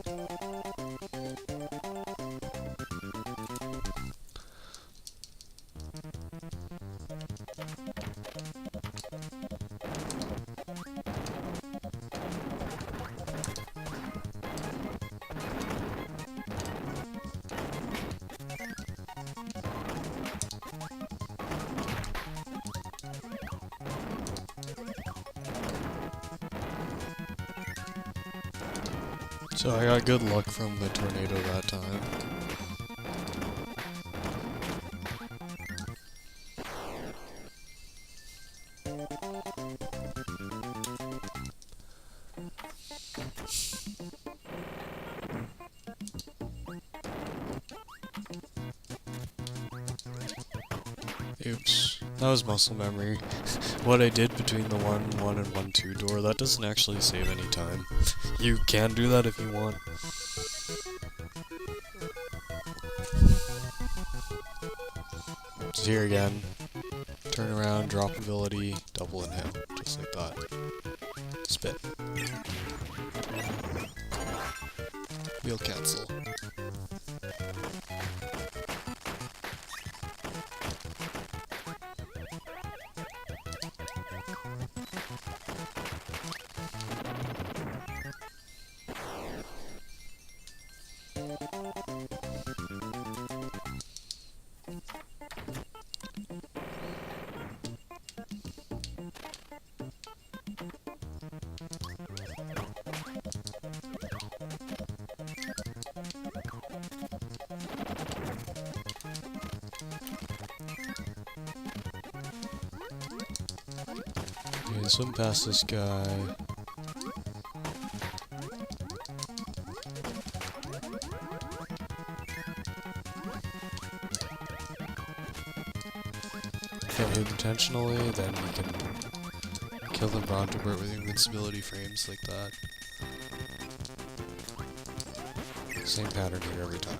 So I got good luck from the tornado that time. Oops, that was muscle memory. What I did between the 1-1 and 1-2 door, that doesn't actually save any time. You can do that if you want. So here again, turn around, drop ability, double inhale, just like that. Spit. Wheel cancel. Okay, swim past this guy. Hit him intentionally, then you can kill the Brontobert with invincibility frames like that. Same pattern here every time.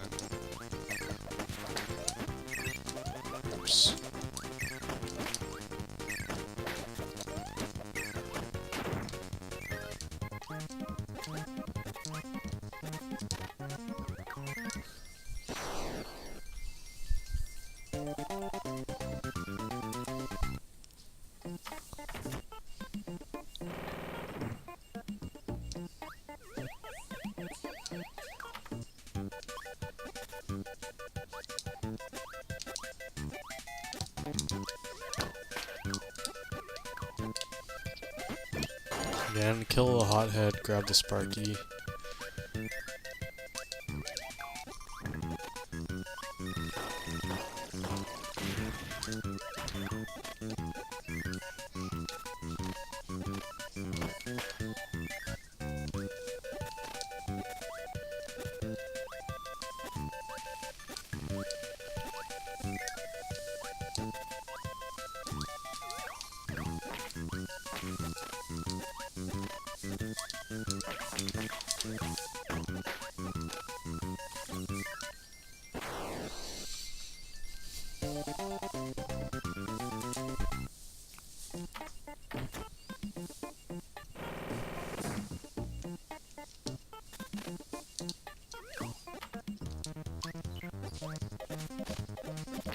Oops. Again, kill the hothead, grab the Sparky.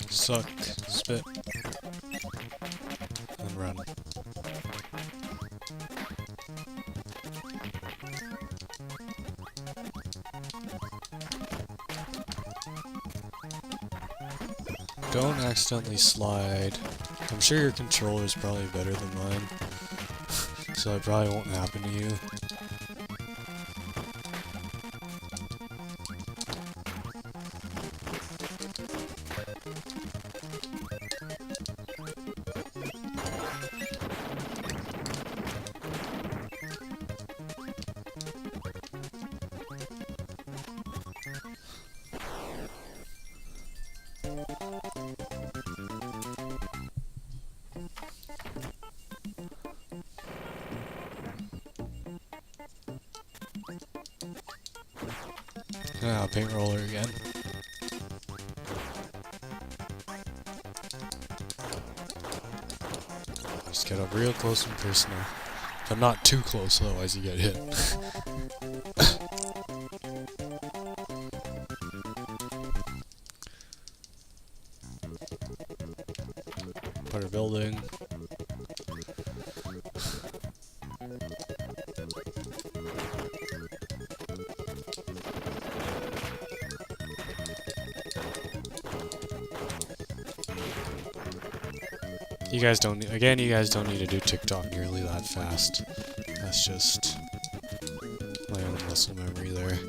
Suck, spit, and run. Don't accidentally slide. I'm sure your controller is probably better than mine, so it probably won't happen to you. Ah, paint roller again. Just get up real close and personal. But not too close, otherwise you get hit. Put a building. You guys don't need to do TikTok nearly that fast. That's just my own muscle memory there.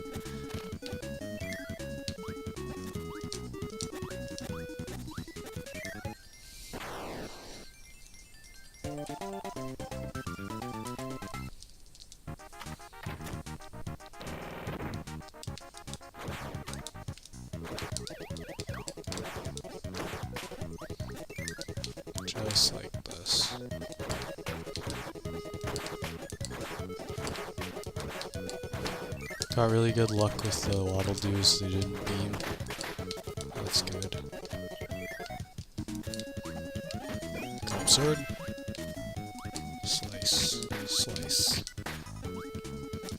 Just like this. Got really good luck with the waddle doos, they didn't beam. That's good. Come sword. Slice. Slice.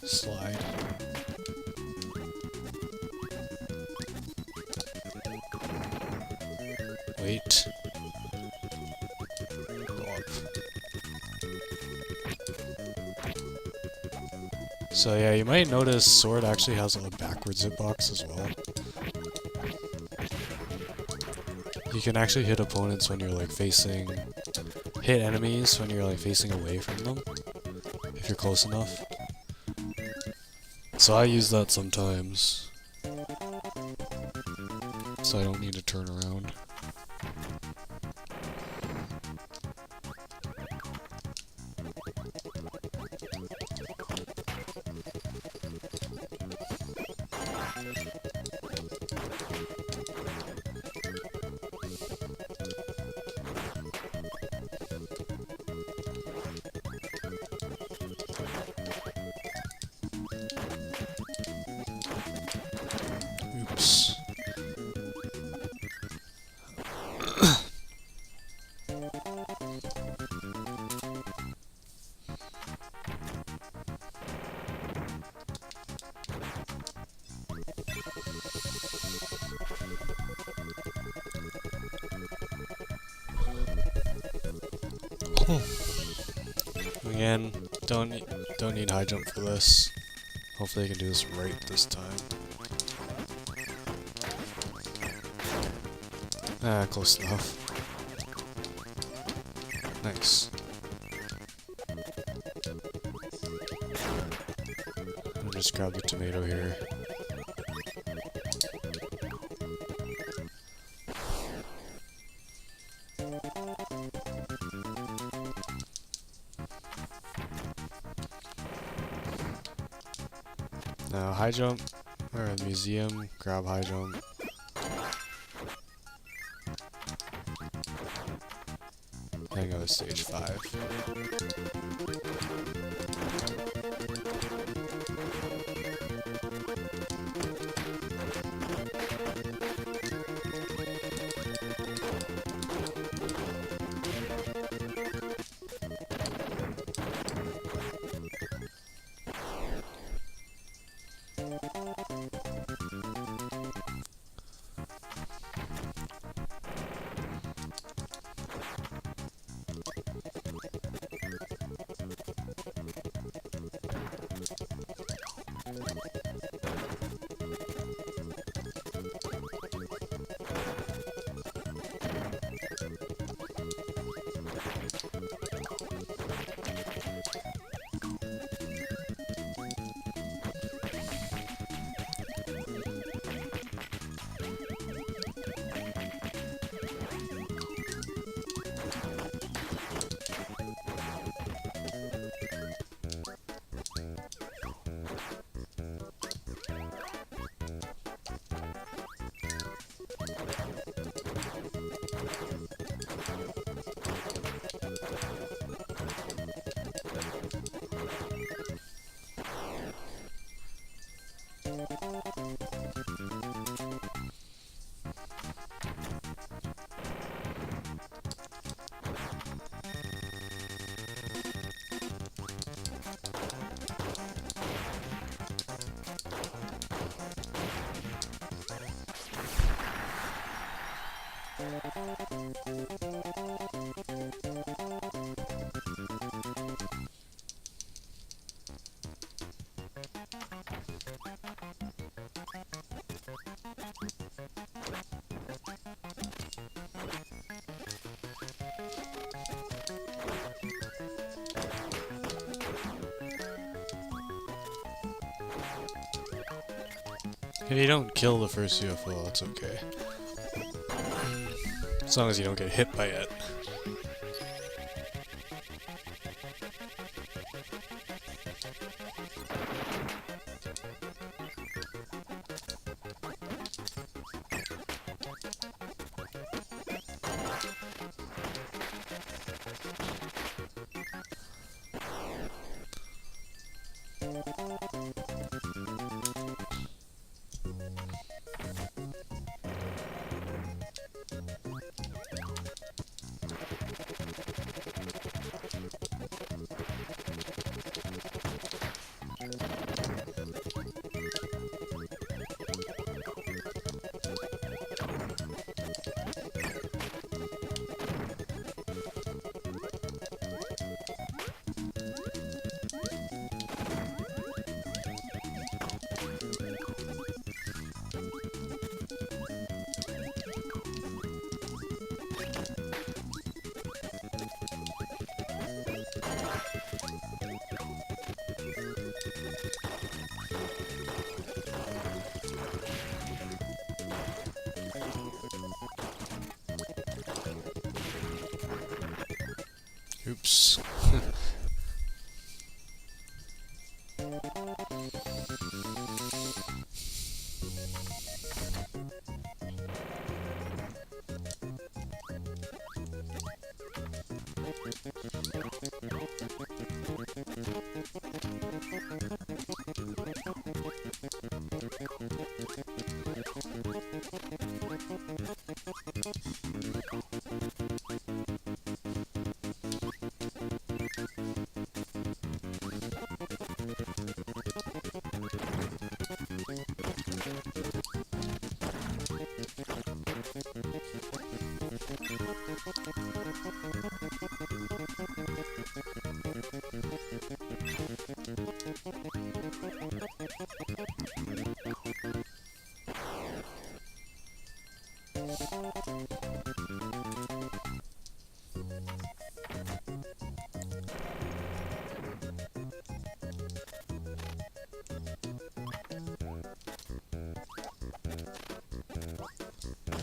Slide. Wait. Go up. So yeah, you might notice sword actually has a backwards hitbox as well. You can actually hit opponents when you're like facing... hit enemies when you're like facing away from them, if you're close enough. So I use that sometimes, so I don't need to turn around. Oops. Again, don't need high jump for this. Hopefully I can do this right this time. Ah, close enough. Nice. I'll just grab the tomato here. Now high jump, or museum, grab high jump. Then go to stage 5. If you don't kill the first UFO, that's okay. As long as you don't get hit by it. Oops.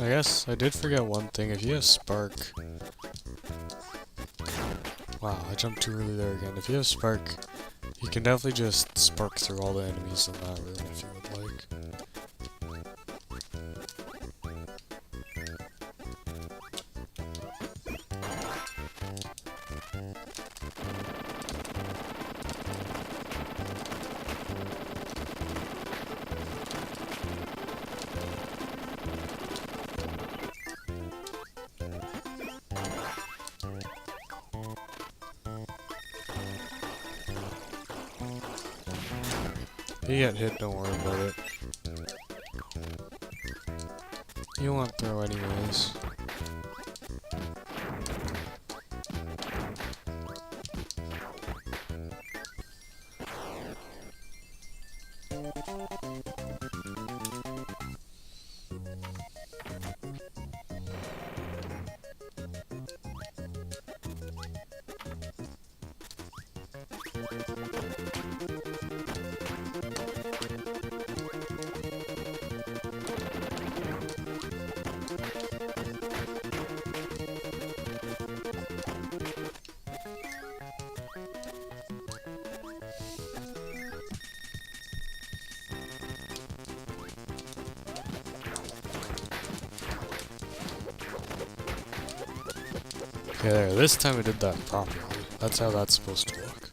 I guess I did forget one thing. If you have Spark... Wow, I jumped too early there again. If you have Spark, you can definitely just spark through all the enemies in that room if you would like. If you get hit, don't worry about it. You won't throw anyways. Okay, there. This time I did that properly. That's how that's supposed to look.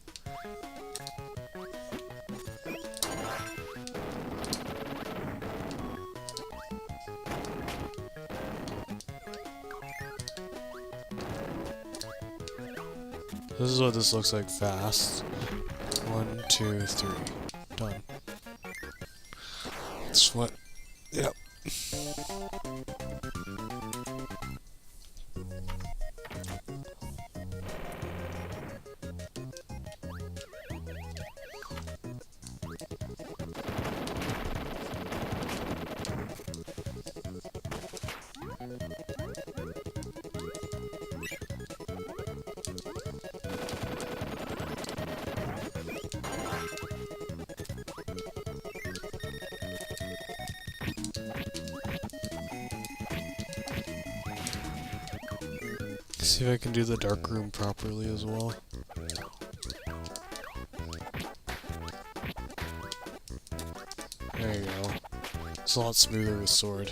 This is what this looks like fast. 1, 2, 3. Done. That's what... Yep. See if I can do the dark room properly as well. There you go. It's a lot smoother with sword.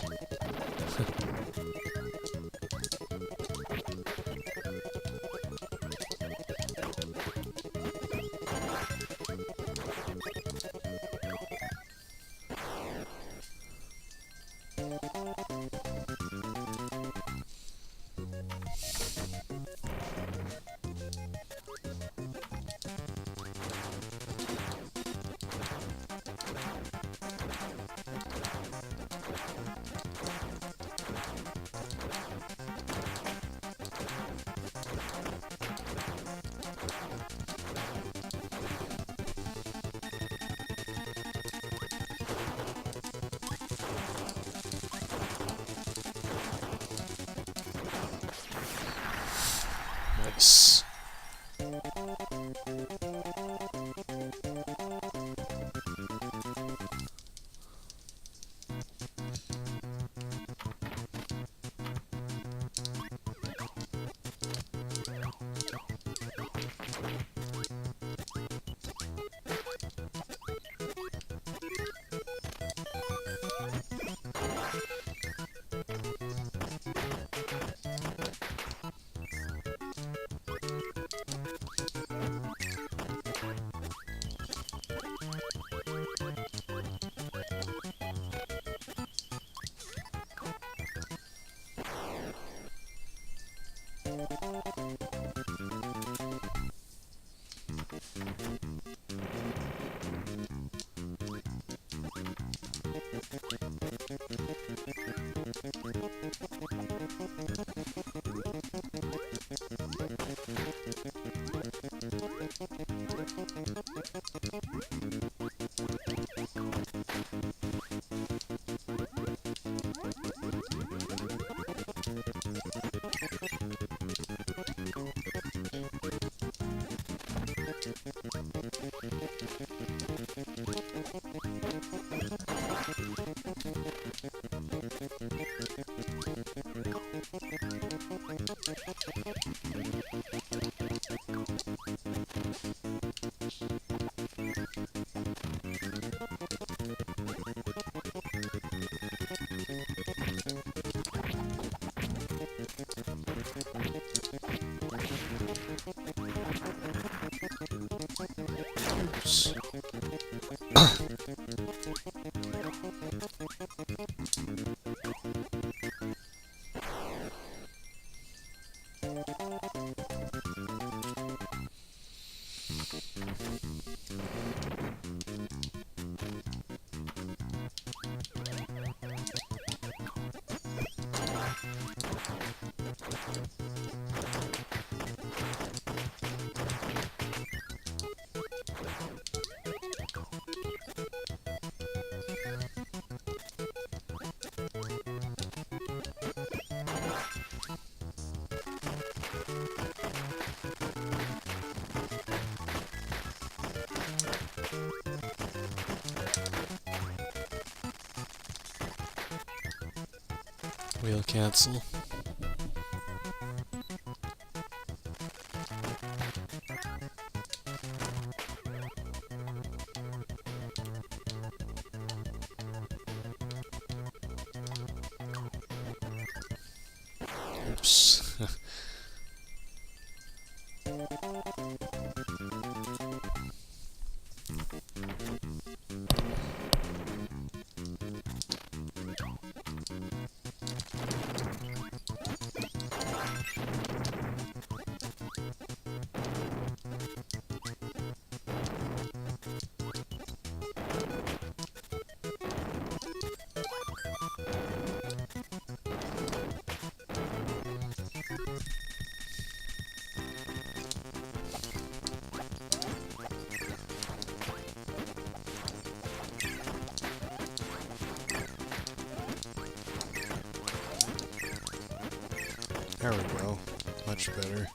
Nice. Oops. Wheel cancel. Oops. There we go. Much better.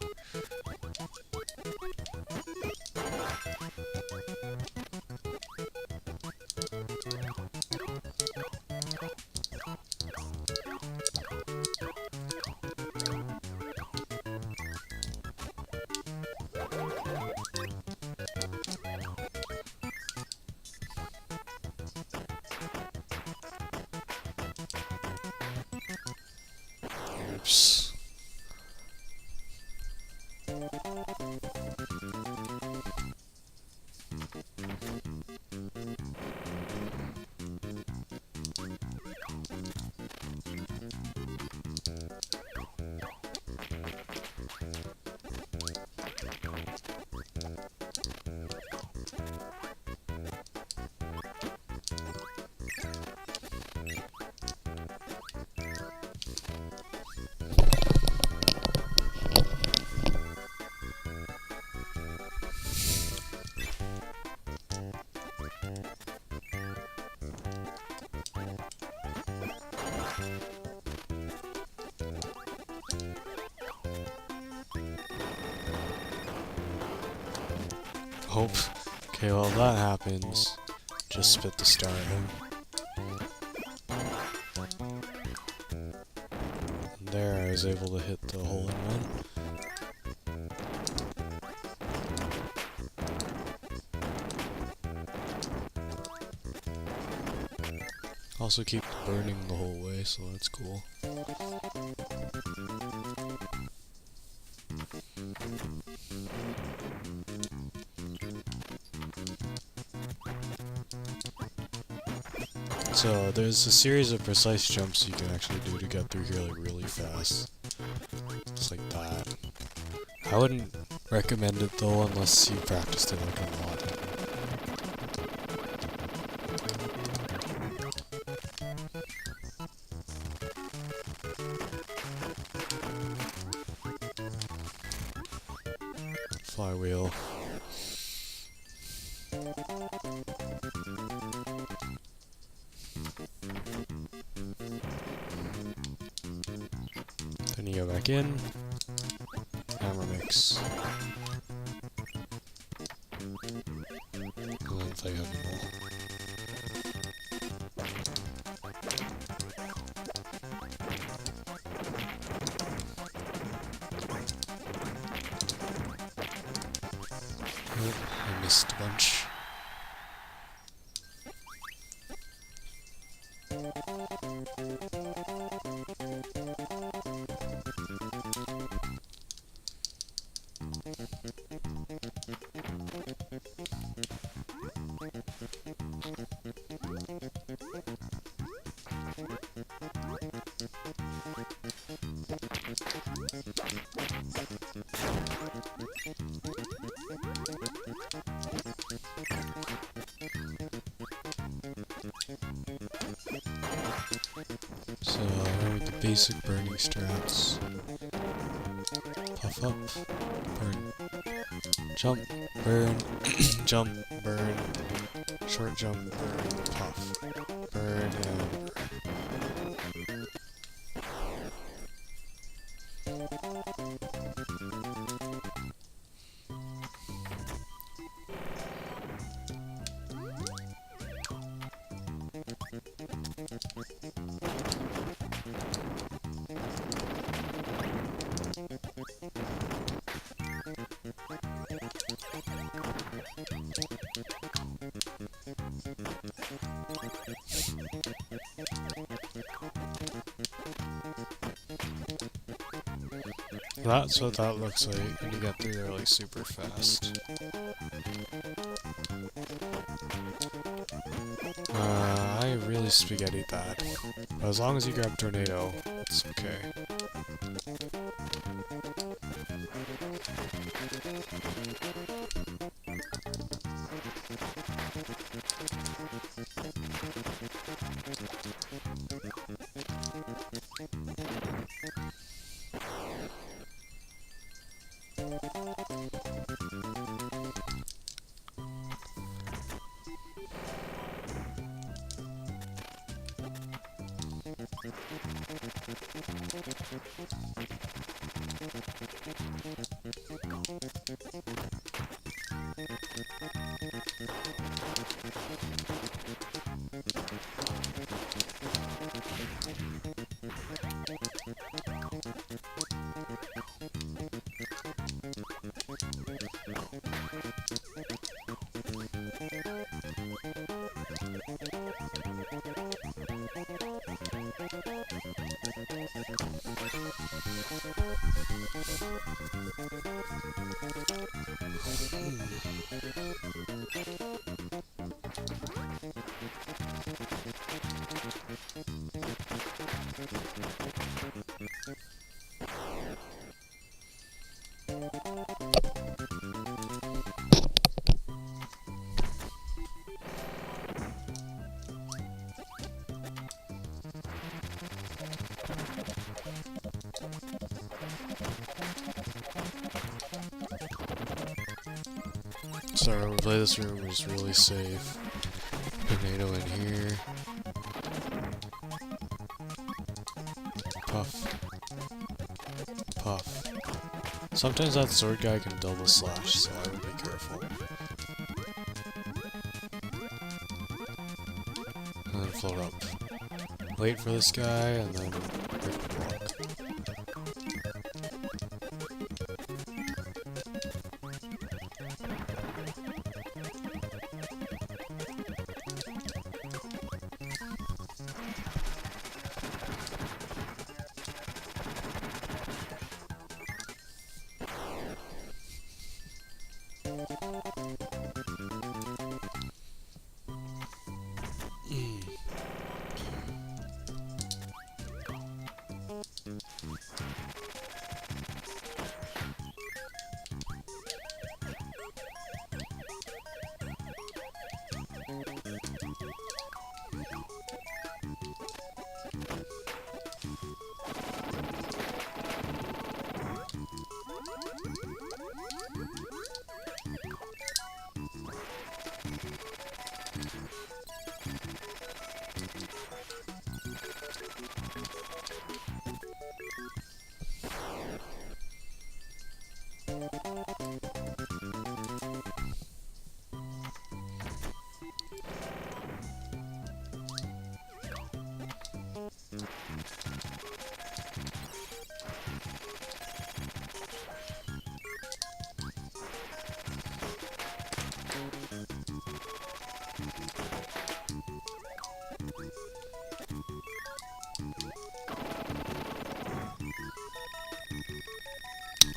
Oops. Hope. Okay, well that happens. Just spit the star at him. And there, I was able to hit the hole in one. Also keep burning the whole way, so that's cool. So there's a series of precise jumps you can actually do to get through here like really fast. Just like that. I wouldn't recommend it though unless you practiced it like a lot. Flywheel. Then you go back in. Hammer mix. And then play heavy roll. Oh, I missed a bunch. So, the basic burning strats. Puff up, burn, jump, burn, jump, burn, short jump, burn, puff, burn, and that's what that looks like when you get through there like super fast. I really spaghetti that. But as long as you grab Tornado, it's okay. So we play this room is really safe. Tornado in here. Puff. Puff. Sometimes that sword guy can double slash, so I would be careful. And then float up. Wait for this guy, and then break the block.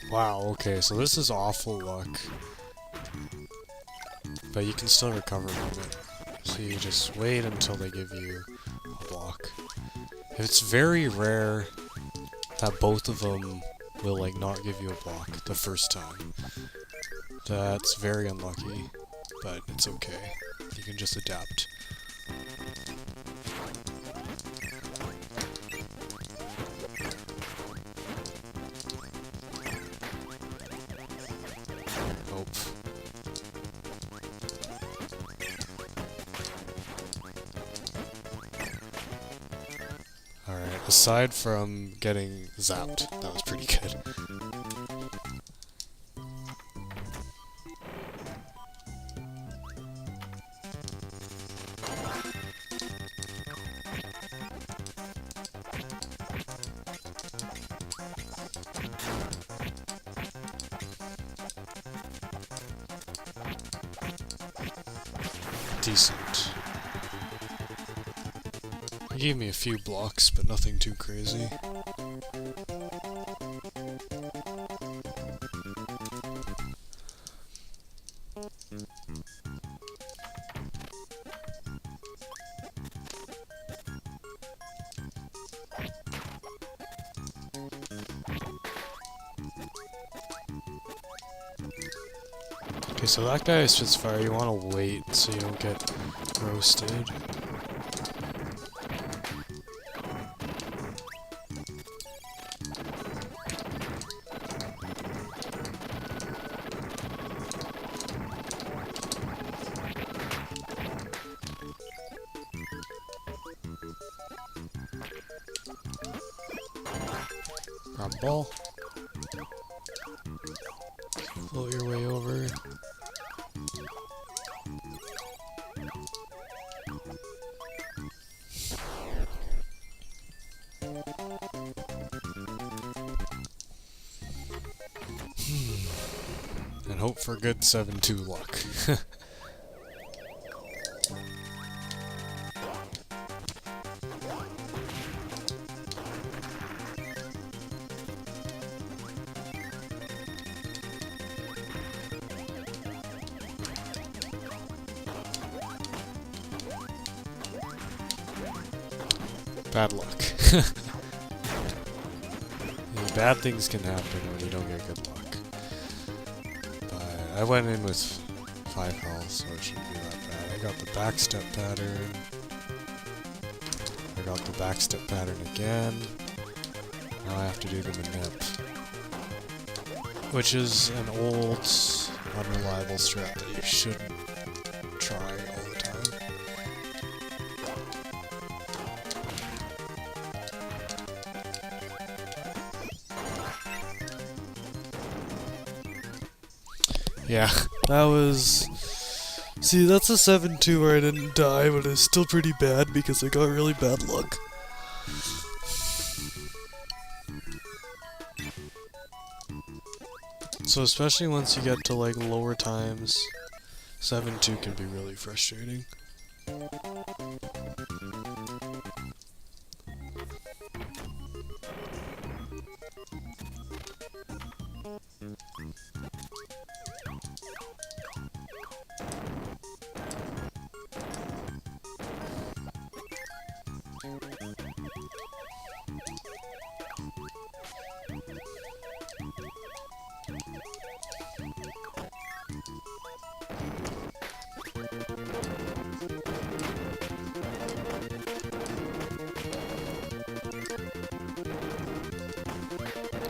Wow, okay, so this is awful luck. But you can still recover from it. So you just wait until they give you a block. It's very rare that both of them will like not give you a block the first time. That's very unlucky, but it's okay. You can just adapt. Alright, aside from getting zapped, that was pretty good. Decent. He gave me a few blocks, but nothing too crazy. Okay, so that guy is just fire. You want to wait so you don't get roasted. Grab a ball. Float your way over. And hope for good 7-2 luck. Bad luck. Bad things can happen when you don't get good luck. But I went in with 5 health, so it shouldn't be that bad. I got the backstep pattern. I got the backstep pattern again. Now I have to do the manip. Which is an old unreliable strat that you shouldn't try all the time. Yeah, that was... See, that's a 7-2 where I didn't die, but it's still pretty bad because I got really bad luck. So especially once you get to like lower times, 7-2 can be really frustrating.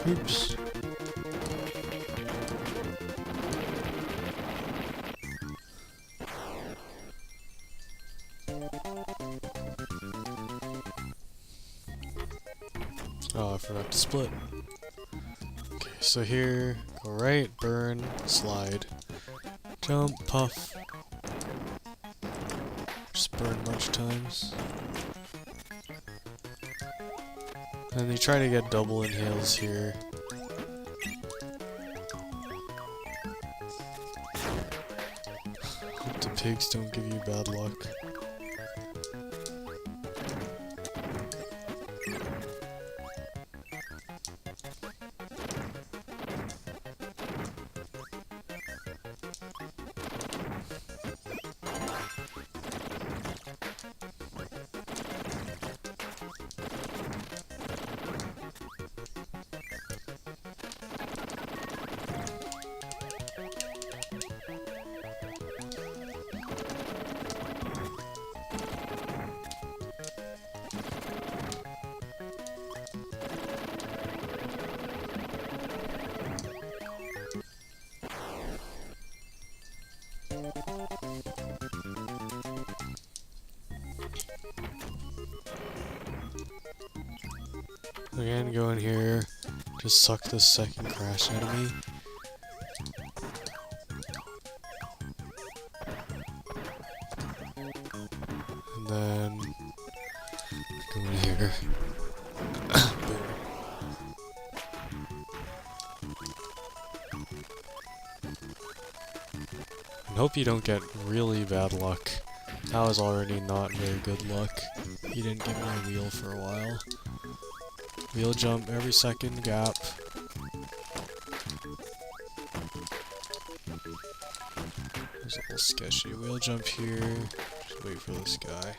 Oops. Oh, I forgot to split. Okay, so here, go right, burn, slide, jump, puff. Just burn a bunch of times. And you try to get double inhales here. Hope the pigs don't give you bad luck. Again, go in here, just suck this second crash enemy. And then go in here. Boom. And hope you don't get really bad luck. That was already not very good luck. He didn't give me a wheel for a while. Wheel jump every second gap. It's a little sketchy. Wheel jump here. Just wait for this guy.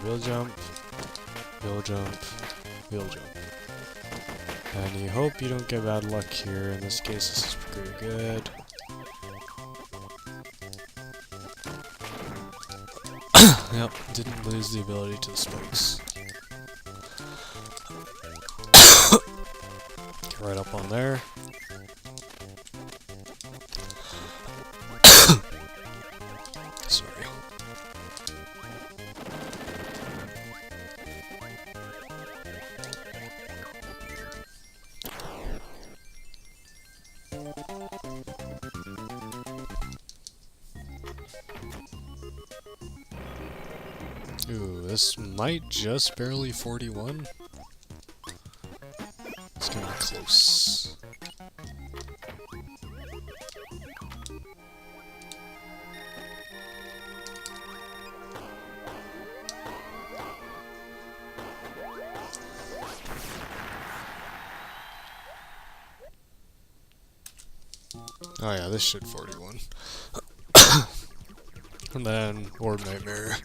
Wheel jump, wheel jump, wheel jump. And you hope you don't get bad luck here. In this case, this is pretty good. Yep, didn't lose the ability to the spikes. Get right up on there. Sorry. Ooh, this might just barely 41. It's gonna be close. Oh yeah, this should 41. And then Orb Nightmare.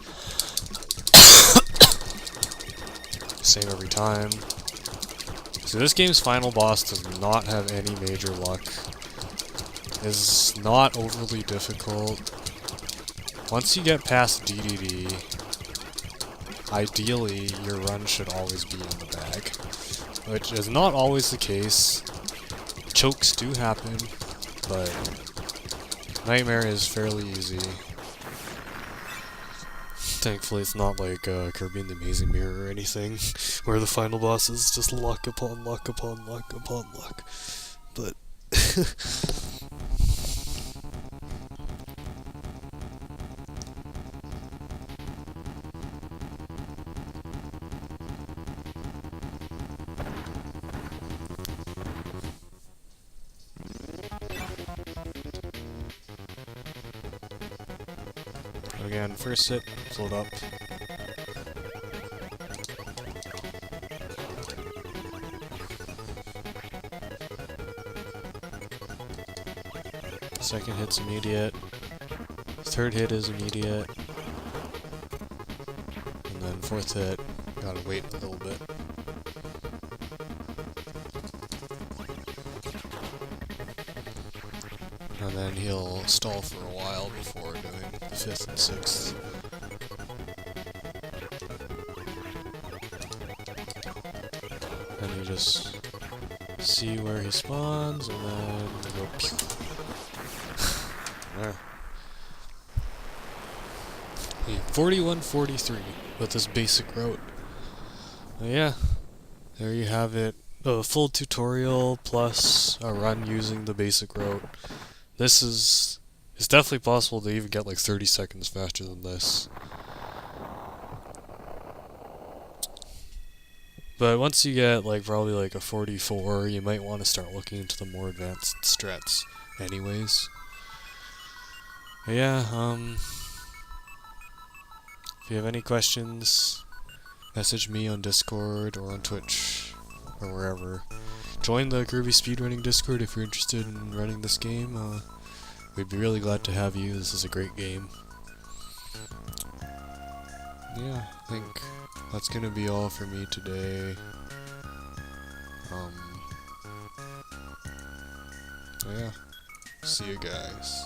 Same every time. So this game's final boss does not have any major luck. Is not overly difficult. Once you get past Dedede, ideally your run should always be in the bag. Which is not always the case. Chokes do happen, but Nightmare is fairly easy. Thankfully it's not like Kirby and the Amazing Mirror or anything, where the final boss is just luck upon luck upon luck upon luck. But again, first hit, float up. Second hit's immediate. Third hit is immediate. And then fourth hit, gotta wait a little bit. And then he'll stall for a while before doing the fifth and sixth. And you just see where he spawns, and then go pew. There. 41-43 with this basic route. Yeah, there you have it. A full tutorial plus a run using the basic route. It's definitely possible to even get like 30 seconds faster than this. But once you get like probably like a 44, you might want to start looking into the more advanced strats anyways. But yeah, if you have any questions, message me on Discord or on Twitch or wherever. Join the Kirby speedrunning Discord if you're interested in running this game. We'd be really glad to have you. This is a great game. Yeah, I think that's gonna be all for me today. Yeah, see you guys.